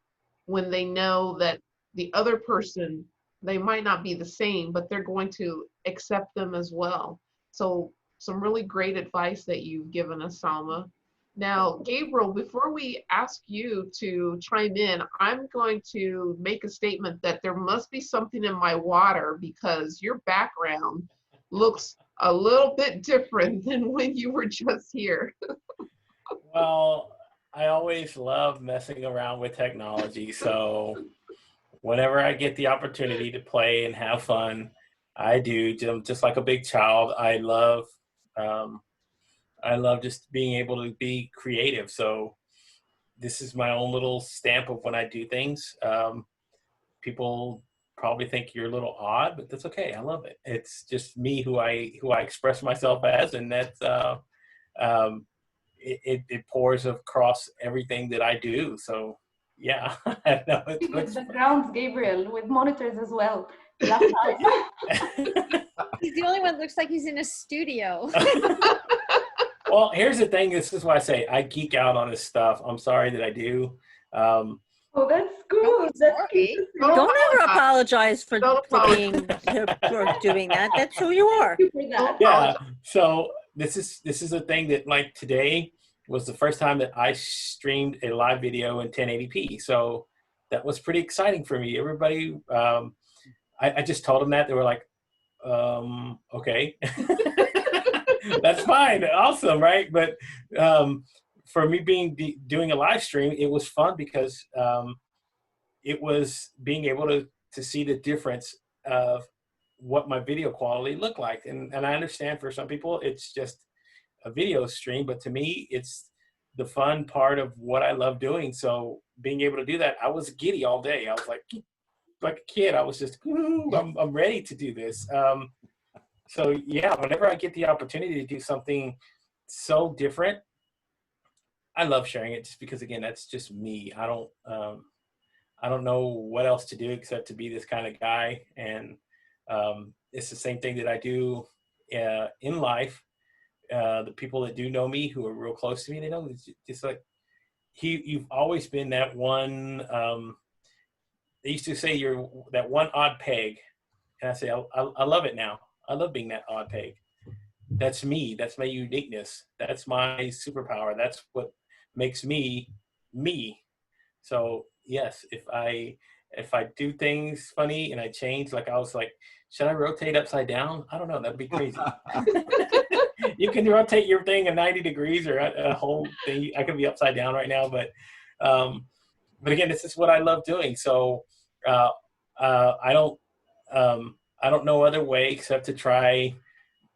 when they know that the other person, they might not be the same, but they're going to accept them as well. So some really great advice that you've given us, Salma. Now, Gabriel, before we ask you to chime in, I'm going to make a statement that there must be something in my water, because your background looks a little bit different than when you were just here.
Well, I always love messing around with technology. So whenever I get the opportunity to play and have fun, I do. Just like a big child, I love just being able to be creative. So this is my own little stamp of when I do things. People probably think you're a little odd, but that's okay. I love it. It's just me, who I express myself as, and that's it pours across everything that I do. So yeah. No,
With backgrounds, Gabriel, with monitors as well.
He's the only one that looks like he's in a studio.
Well, here's the thing. This is why I say I geek out on this stuff. I'm sorry that I do.
Oh, that's good.
Don't ever apologize for doing that. That's who you are.
Yeah. So this is a thing that, like, today was the first time that I streamed a live video in 1080p. So that was pretty exciting for me. Everybody, I just told them that. They were like, okay. That's fine. Awesome, right? But for me doing a live stream, it was fun because it was being able to see the difference of what my video quality looked like. And I understand for some people it's just a video stream, but to me it's the fun part of what I love doing. So being able to do that, I was giddy all day. I was like a kid. I was just, I'm ready to do this. So yeah, whenever I get the opportunity to do something so different, I love sharing it, just because, again, that's just me. I don't know what else to do except to be this kind of guy. And it's the same thing that I do in life. The people that do know me, who are real close to me, they know it's just like, you've always been that one. They used to say you're that one odd peg, and I say I love it now. I love being that odd peg. That's me. That's my uniqueness. That's my superpower. That's what makes me me. So yes, if I do things funny and I change, like I was like, should I rotate upside down? I don't know. That'd be crazy. You can rotate your thing at 90 degrees or a whole thing. I could be upside down right now, but again, this is what I love doing. So I don't know other way except to try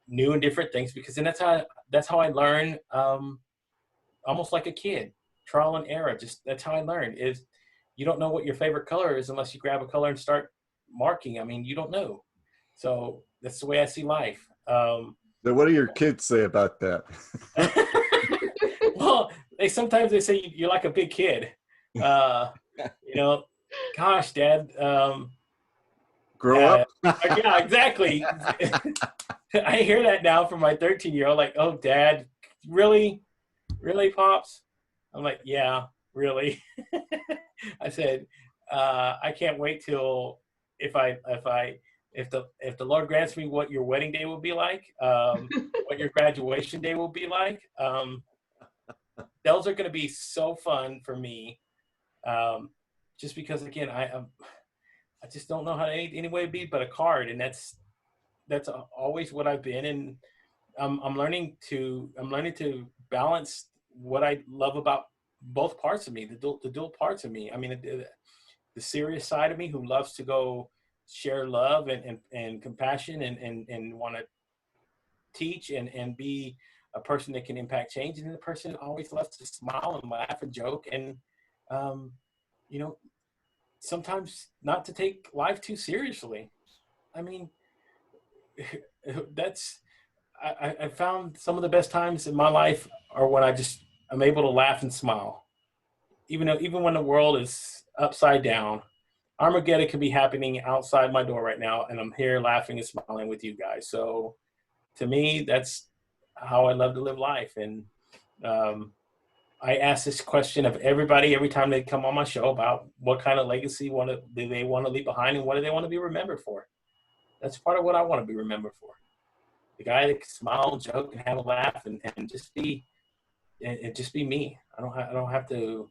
new and different things, because then that's how I learn. Almost like a kid, trial and error. Just that's how I learned. Is you don't know what your favorite color is unless you grab a color and start marking. I mean, you don't know. So that's the way I see life.
So what do your kids say about that?
Well, sometimes they say you're like a big kid. You know, gosh, Dad.
Grow up.
Yeah, exactly. I hear that now from my 13-year-old. Like, oh, Dad, really, Pops? I'm like, yeah, really. I said, I can't wait till if the Lord grants me what your wedding day will be like, what your graduation day will be like. Those are going to be so fun for me. Just because, again, I just don't know how to any way to be but a card, and that's always what I've been. And I'm learning to balance what I love about both parts of me, the dual parts of me. I mean, the serious side of me who loves to go share love and compassion and want to teach and be a person that can impact change, and the person always loves to smile and laugh and joke and you know, sometimes not to take life too seriously. I mean, I found some of the best times in my life are when I'm able to laugh and smile, even when the world is upside down. Armageddon could be happening outside my door right now, and I'm here laughing and smiling with you guys. So to me, that's how I love to live life. And I ask this question of everybody every time they come on my show about what kind of legacy do they want to leave behind, and what do they want to be remembered for. That's part of what I want to be remembered for. The guy that can smile and joke and have a laugh and just be me. I don't have to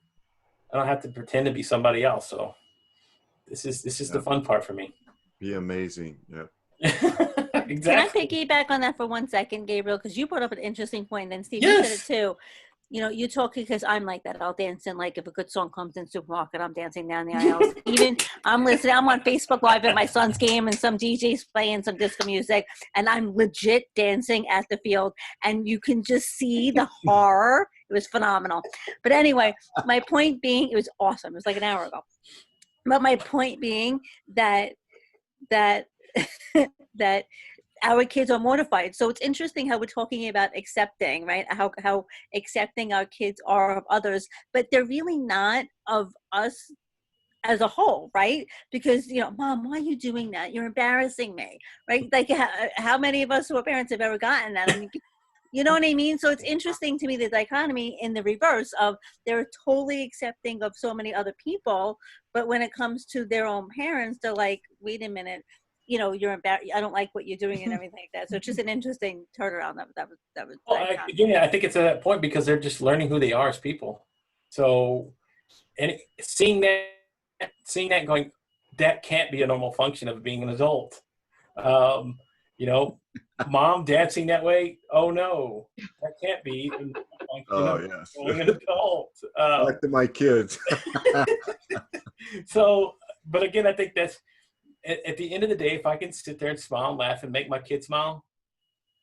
pretend to be somebody else. So this is the fun part for me.
Be amazing. Yeah.
Exactly. Can I piggyback on that for 1 second, Gabriel? Because you brought up an interesting point, and Steve, you said it too. You know, you talk, because I'm like that. I'll dance in, like, if a good song comes in supermarket, I'm dancing down the aisles. Even I'm listening, I'm on Facebook Live at my son's game, and some DJ's playing some disco music, and I'm legit dancing at the field, and you can just see the horror. It was phenomenal. But anyway, my point being, it was awesome. It was like an hour ago. But my point being that our kids are mortified. So it's interesting how we're talking about accepting, right? How accepting our kids are of others, but they're really not of us as a whole, right? Because, you know, Mom, why are you doing that? You're embarrassing me, right? Like, how many of us who are parents have ever gotten that? I mean, you know what I mean? So it's interesting to me, the dichotomy in the reverse of they're totally accepting of so many other people, but when it comes to their own parents, they're like, wait a minute, you know, you're embarrassed. I don't like what you're doing and everything like that. So it's just an interesting turnaround. That was.
Well, I think it's at that point because they're just learning who they are as people. So, and seeing that going, that can't be a normal function of being an adult. You know, Mom dancing that way. Oh no, that can't be.
Yes.
Being an adult.
Back to my kids.
So, but again, I think that's. At the end of the day, if I can sit there and smile and laugh and make my kids smile,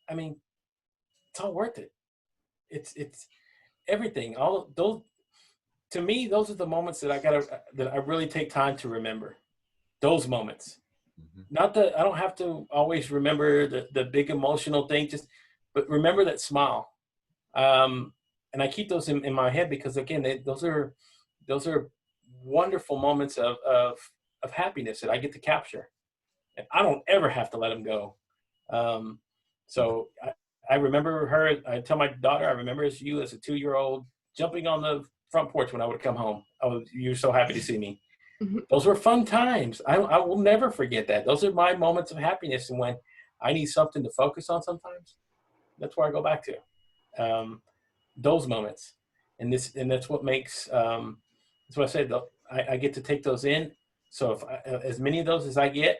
I mean, it's all worth it. It's everything. All of those, to me, those are the moments that I really take time to remember. Those moments. Mm-hmm. Not that I don't have to always remember the big emotional thing, but remember that smile. And I keep those in my head because, again, those are wonderful moments of happiness that I get to capture, and I don't ever have to let them go. So I remember her. I tell my daughter, I remember you as a 2-year-old jumping on the front porch when I would come home. You were so happy to see me.
Mhm.
Those were fun times. I will never forget that. Those are my moments of happiness. And when I need something to focus on sometimes, that's where I go back to. Those moments. And that's what makes, that's what I said, I get to take those in. So if as many of those as I get,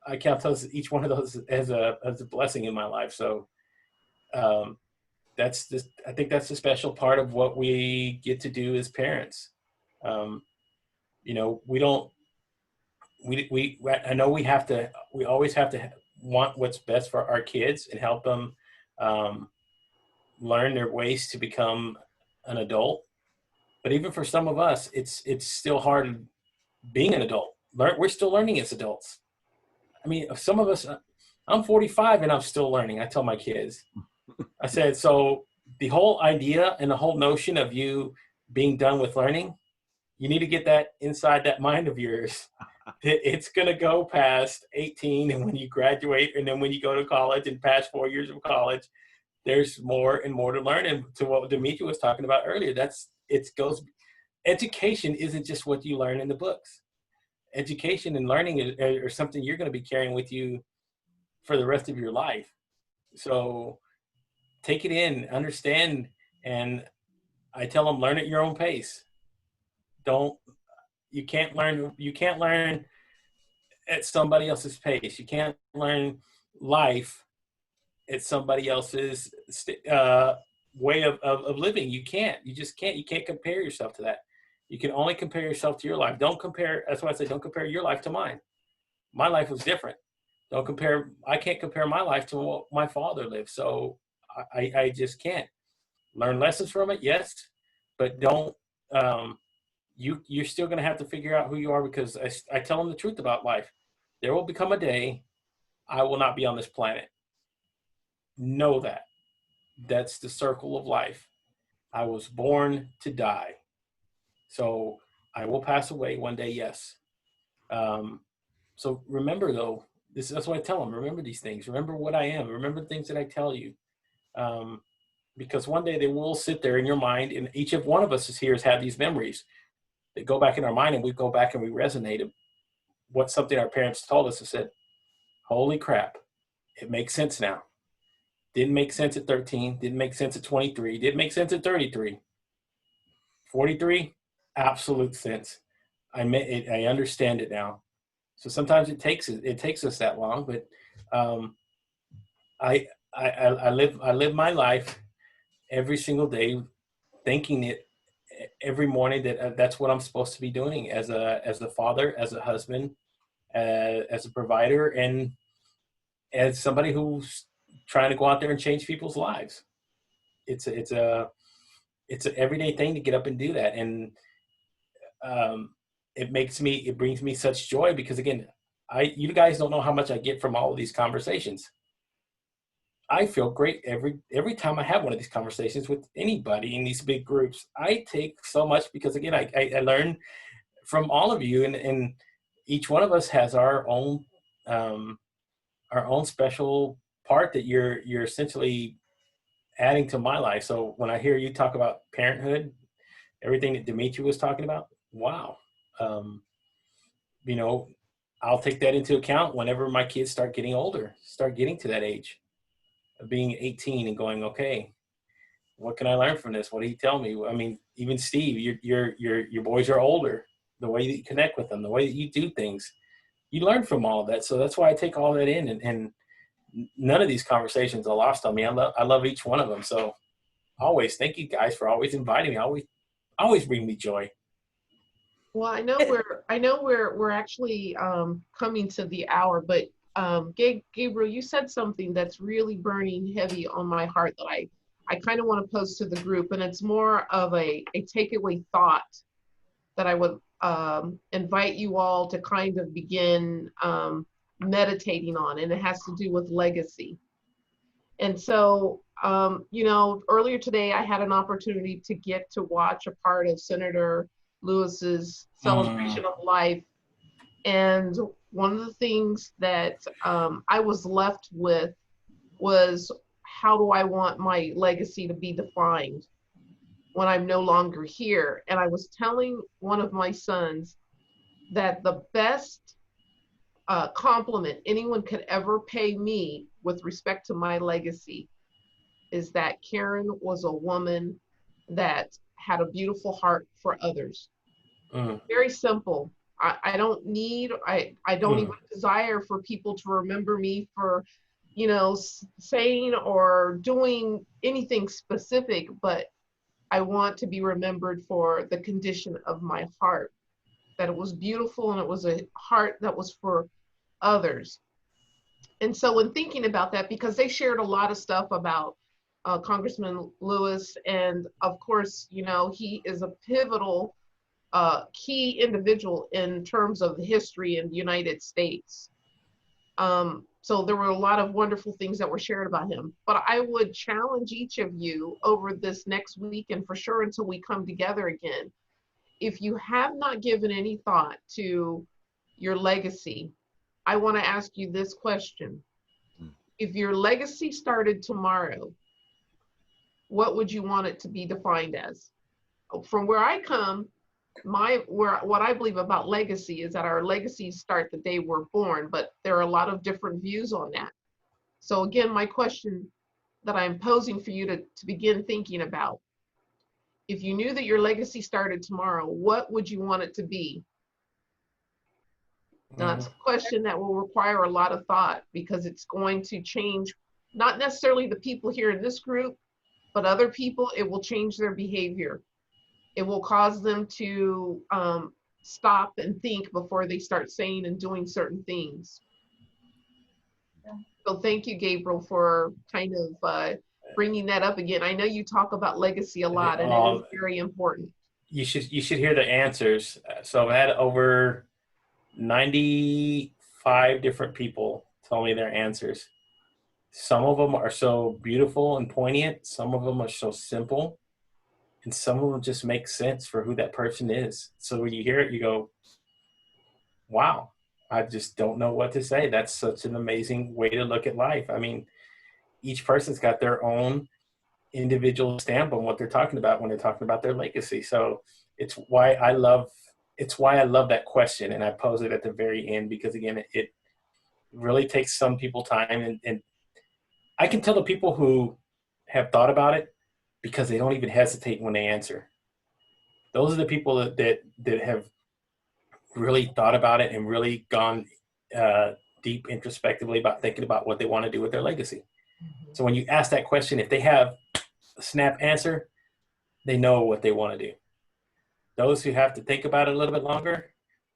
I count those, each one of those as a blessing in my life. So that's just, I think that's the special part of what we get to do as parents. You know, I know we always have to want what's best for our kids and help them learn their ways to become an adult. But even for some of us, it's still hard being an adult. We're still learning as adults. I mean, some of us, I'm 45 and I'm still learning. I tell my kids, I said, so the whole idea and the whole notion of you being done with learning, you need to get that inside that mind of yours. It's going to go past 18, and when you graduate, and then when you go to college and past 4 years of college, there's more and more to learn. And to what Dimitri was talking about earlier, education isn't just what you learn in the books. Education and learning are something you're going to be carrying with you for the rest of your life. So take it in, understand, and I tell them, learn at your own pace. You can't learn at somebody else's pace. You can't learn life at somebody else's way of living. You just can't. You can't compare yourself to that. You can only compare yourself to your life. Don't compare. That's why I say don't compare your life to mine. My life was different. I can't compare my life to what my father lived. So I just can't. Learn lessons from it, yes, but don't. You're still going to have to figure out who you are, because I tell them the truth about life. There will become a day I will not be on this planet. Know that. That's the circle of life. I was born to die. So I will pass away one day, yes. So remember, though, that's what I tell them. Remember these things. Remember what I am. Remember the things that I tell you. Because one day they will sit there in your mind, and each of one of us here has had these memories that go back in our mind, and we go back and we resonate what something our parents told us and said, holy crap, it makes sense now. Didn't make sense at 13, didn't make sense at 23, didn't make sense at 33. 43, absolute sense. I understand it now. So sometimes it takes us that long, but I live my life every single day thinking it every morning that's what I'm supposed to be doing as a father, as a husband, as a provider, and as somebody who's trying to go out there and change people's lives. It's an everyday thing to get up and do that. And it brings me such joy, because again, you guys don't know how much I get from all of these conversations. I feel great every time I have one of these conversations with anybody in these big groups. I take so much, because again, I learn from all of you, and each one of us has our own special part that you're essentially adding to my life. So when I hear you talk about parenthood, everything that Dimitri was talking about, wow. I'll take that into account whenever my kids start getting older, start getting to that age of being 18 and going, okay, what can I learn from this? What did he tell me? I mean, even Steve, your boys are older. The way that you connect with them, the way that you do things, you learn from all of that. So that's why I take all that in, and none of these conversations are lost on me. I love each one of them. So always thank you guys for always inviting me. Always bring me joy.
Well, I know we're actually coming to the hour, but Gabriel, you said something that's really burning heavy on my heart that I kind of want to pose to the group, and it's more of a takeaway thought that I would invite you all to kind of begin meditating on, and it has to do with legacy. And so, earlier today I had an opportunity to get to watch a part of Senator Lewis's celebration of life. And one of the things that I was left with was, how do I want my legacy to be defined? when I'm no longer here. And I was telling one of my sons that the best compliment anyone could ever pay me with respect to my legacy is that Karen was a woman that had a beautiful heart for others. Very simple. I don't need, I don't even desire for people to remember me for, you know, saying or doing anything specific, but I want to be remembered for the condition of my heart, that it was beautiful and it was a heart that was for others. And so when thinking about that, because they shared a lot of stuff about Congressman Lewis, and of course, you know, he is a pivotal key individual in terms of the history in the United States. So there were a lot of wonderful things that were shared about him. But I would challenge each of you over this next week, and for sure until we come together again, if you have not given any thought to your legacy, I want to ask you this question. If your legacy started tomorrow, what would you want it to be defined as? From where I come, what I believe about legacy is that our legacies start the day we're born, but there are a lot of different views on that. So again, my question that I'm posing for you to begin thinking about, if you knew that your legacy started tomorrow, what would you want it to be? Now, that's a question that will require a lot of thought, because it's going to change, not necessarily the people here in this group, but other people. It will change their behavior. It will cause them to stop and think before they start saying and doing certain things. So thank you, Gabriel, for kind of bringing that up again. I know you talk about legacy a lot, and it is very important.
You should hear the answers. So I had over 95 different people tell me their answers. Some of them are so beautiful and poignant. Some of them are so simple. And some of them just make sense for who that person is. So when you hear it, you go, wow, I just don't know what to say. That's such an amazing way to look at life. I mean, each person's got their own individual stamp on what they're talking about when they're talking about their legacy. So it's why I love that question. And I pose it at the very end, because again, it really takes some people time. And I can tell the people who have thought about it, because they don't even hesitate when they answer. Those are the people that have really thought about it and really gone deep introspectively about thinking about what they want to do with their legacy. So when you ask that question, if they have a snap answer, they know what they want to do. Those who have to think about it a little bit longer,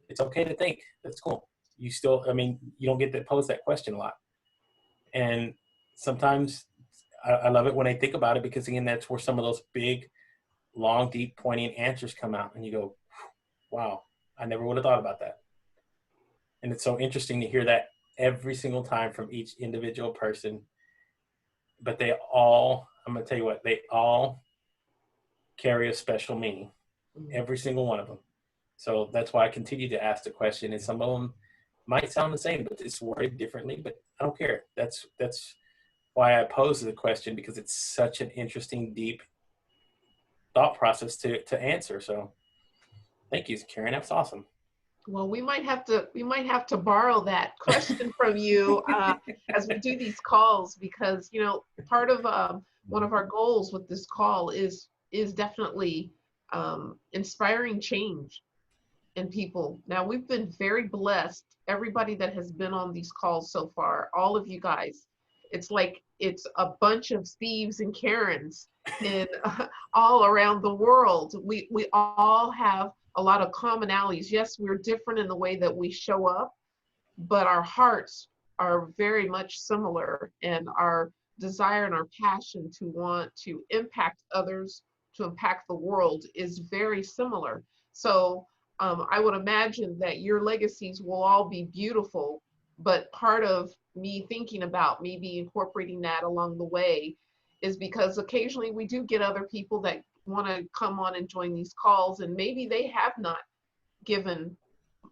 it's okay to think. That's cool. You still, I mean, you don't get to pose that question a lot. And sometimes I love it when I think about it, because again, that's where some of those big, long, deep, poignant answers come out, and you go, wow, I never would have thought about that. And it's so interesting to hear that every single time from each individual person. But they all, I'm going to tell you what, they all carry a special meaning, every single one of them. So that's why I continue to ask the question, and some of them might sound the same, but it's worded differently, but I don't care. That's why I pose the question, because it's such an interesting, deep thought process to answer. So thank you, Karen. That's awesome.
Well, we might have to borrow that question from you as we do these calls, because, you know, part of one of our goals with this call is definitely inspiring change in people. Now, we've been very blessed. Everybody that has been on these calls so far, all of you guys, it's like it's a bunch of Steves and Karens in all around the world. We all have a lot of commonalities. Yes, we're different in the way that we show up, but our hearts are very much similar, and our desire and our passion to want to impact others, to impact the world, is very similar. So I would imagine that your legacies will all be beautiful, but part of me thinking about maybe incorporating that along the way is because occasionally we do get other people that want to come on and join these calls, and maybe they have not given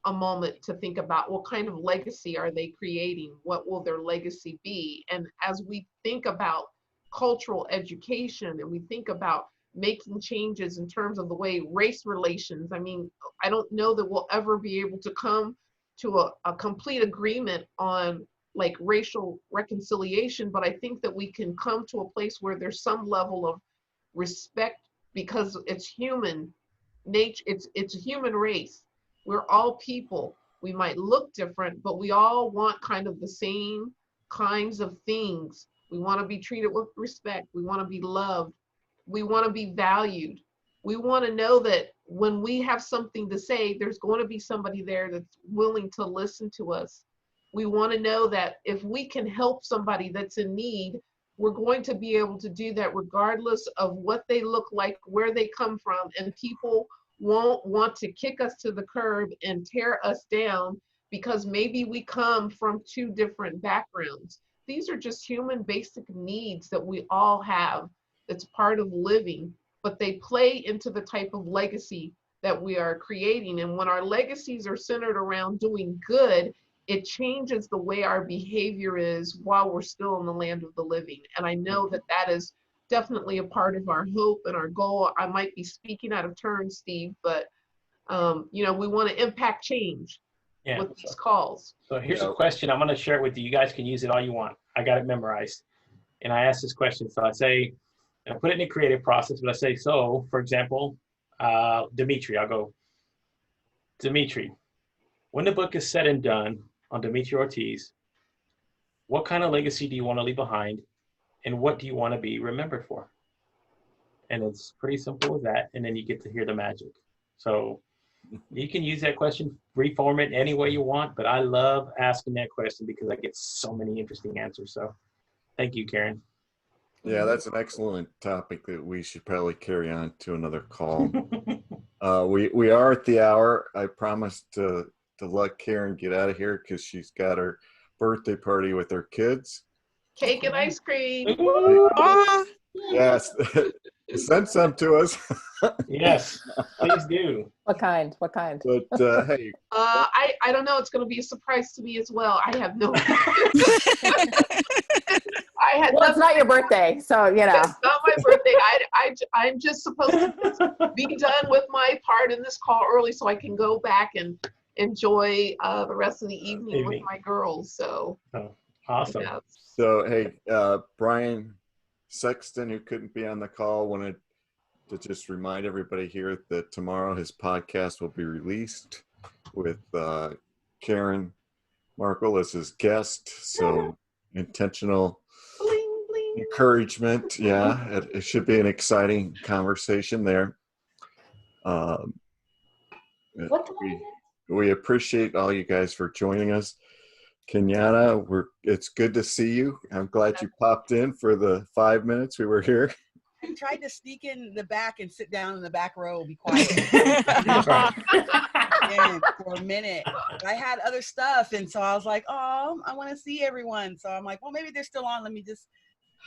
a moment to think about what kind of legacy are they creating, what will their legacy be. And as we think about cultural education, and we think about making changes in terms of the way race relations. I mean, I don't know that we'll ever be able to come to a complete agreement on like racial reconciliation, but I think that we can come to a place where there's some level of respect, because it's human nature, it's a human race. We're all people. We might look different, but we all want kind of the same kinds of things. We want to be treated with respect. We want to be loved. We want to be valued. We want to know that when we have something to say, there's going to be somebody there that's willing to listen to us. We want to know that if we can help somebody that's in need, we're going to be able to do that regardless of what they look like, where they come from, and people won't want to kick us to the curb and tear us down because maybe we come from two different backgrounds. These are just human basic needs that we all have. That's part of living, but they play into the type of legacy that we are creating. And when our legacies are centered around doing good, it changes the way our behavior is while we're still in the land of the living. And I know that that is definitely a part of our hope and our goal. I might be speaking out of turn, Steve, but you know, we want to impact change with these calls.
So here's a question. I'm going to share it with you. You guys can use it all you want. I got it memorized. And I asked this question. So I say, I put it in a creative process, but I say, so for example, Dimitri, I'll go, Dimitri, when the book is said and done on Dimitri Ortiz, what kind of legacy do you want to leave behind? And what do you want to be remembered for? And it's pretty simple as that. And then you get to hear the magic. So you can use that question, reform it any way you want, but I love asking that question because I get so many interesting answers. So thank you, Karen.
Yeah, that's an excellent topic that we should probably carry on to another call. We are at the hour. I promised to let Karen get out of here because she's got her birthday party with her kids.
Cake and ice cream.
Yes. Send some to us.
Yes, please do.
What kind? What kind?
But hey.
I don't know. It's going to be a surprise to me as well. I have no
Well, it's not your birthday, so you know.
It's not my birthday. I'm just supposed to be done with my part in this call early so I can go back and enjoy the rest of the evening with my girls. So
awesome.
Yeah.
So hey, Brian Sexton, who couldn't be on the call, wanted to just remind everybody here that tomorrow his podcast will be released with Karen Markle as his guest. So intentional encouragement. Yeah, it should be an exciting conversation there. We appreciate all you guys for joining us. Kenyatta, it's good to see you. I'm glad you popped in for the 5 minutes we were here.
I tried to sneak in the back and sit down in the back row, be quiet. And for a minute, I had other stuff, and so I was like, "Oh, I want to see everyone." So I'm like, "Well, maybe they're still on. Let me just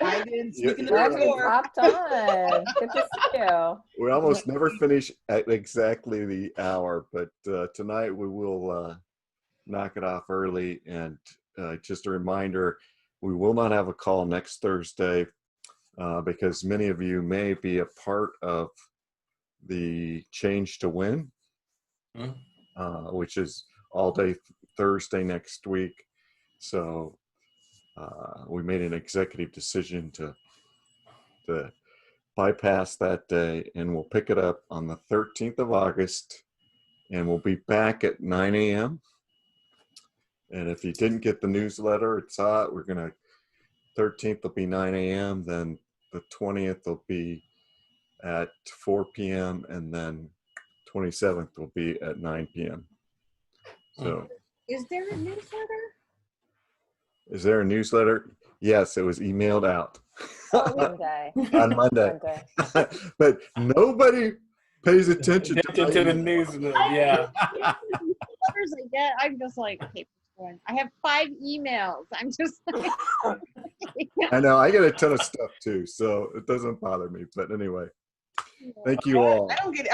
hide in, sneak in the back door."
Popped on. Good to see you.
We almost never finish at exactly the hour, but tonight we will knock it off early. And just a reminder, we will not have a call next Thursday because many of you may be a part of the Change to Win, which is all day Thursday next week. So we made an executive decision to bypass that day, and we'll pick it up on the 13th of August, and we'll be back at 9 a.m. And if you didn't get the newsletter, it's hot. We're going to, 13th will be 9 a.m. Then the 20th will be at 4 p.m. And then 27th will be at 9 p.m. So
Is there a newsletter?
Is there a newsletter? Yes, it was emailed out.
Monday.
On Monday. But nobody pays attention
to the news. Yeah.
Letters I get, I'm just like, okay, I have 5 emails. I'm just like,
I know, I get a ton of stuff too, so it doesn't bother me. But anyway, thank you all.
I don't get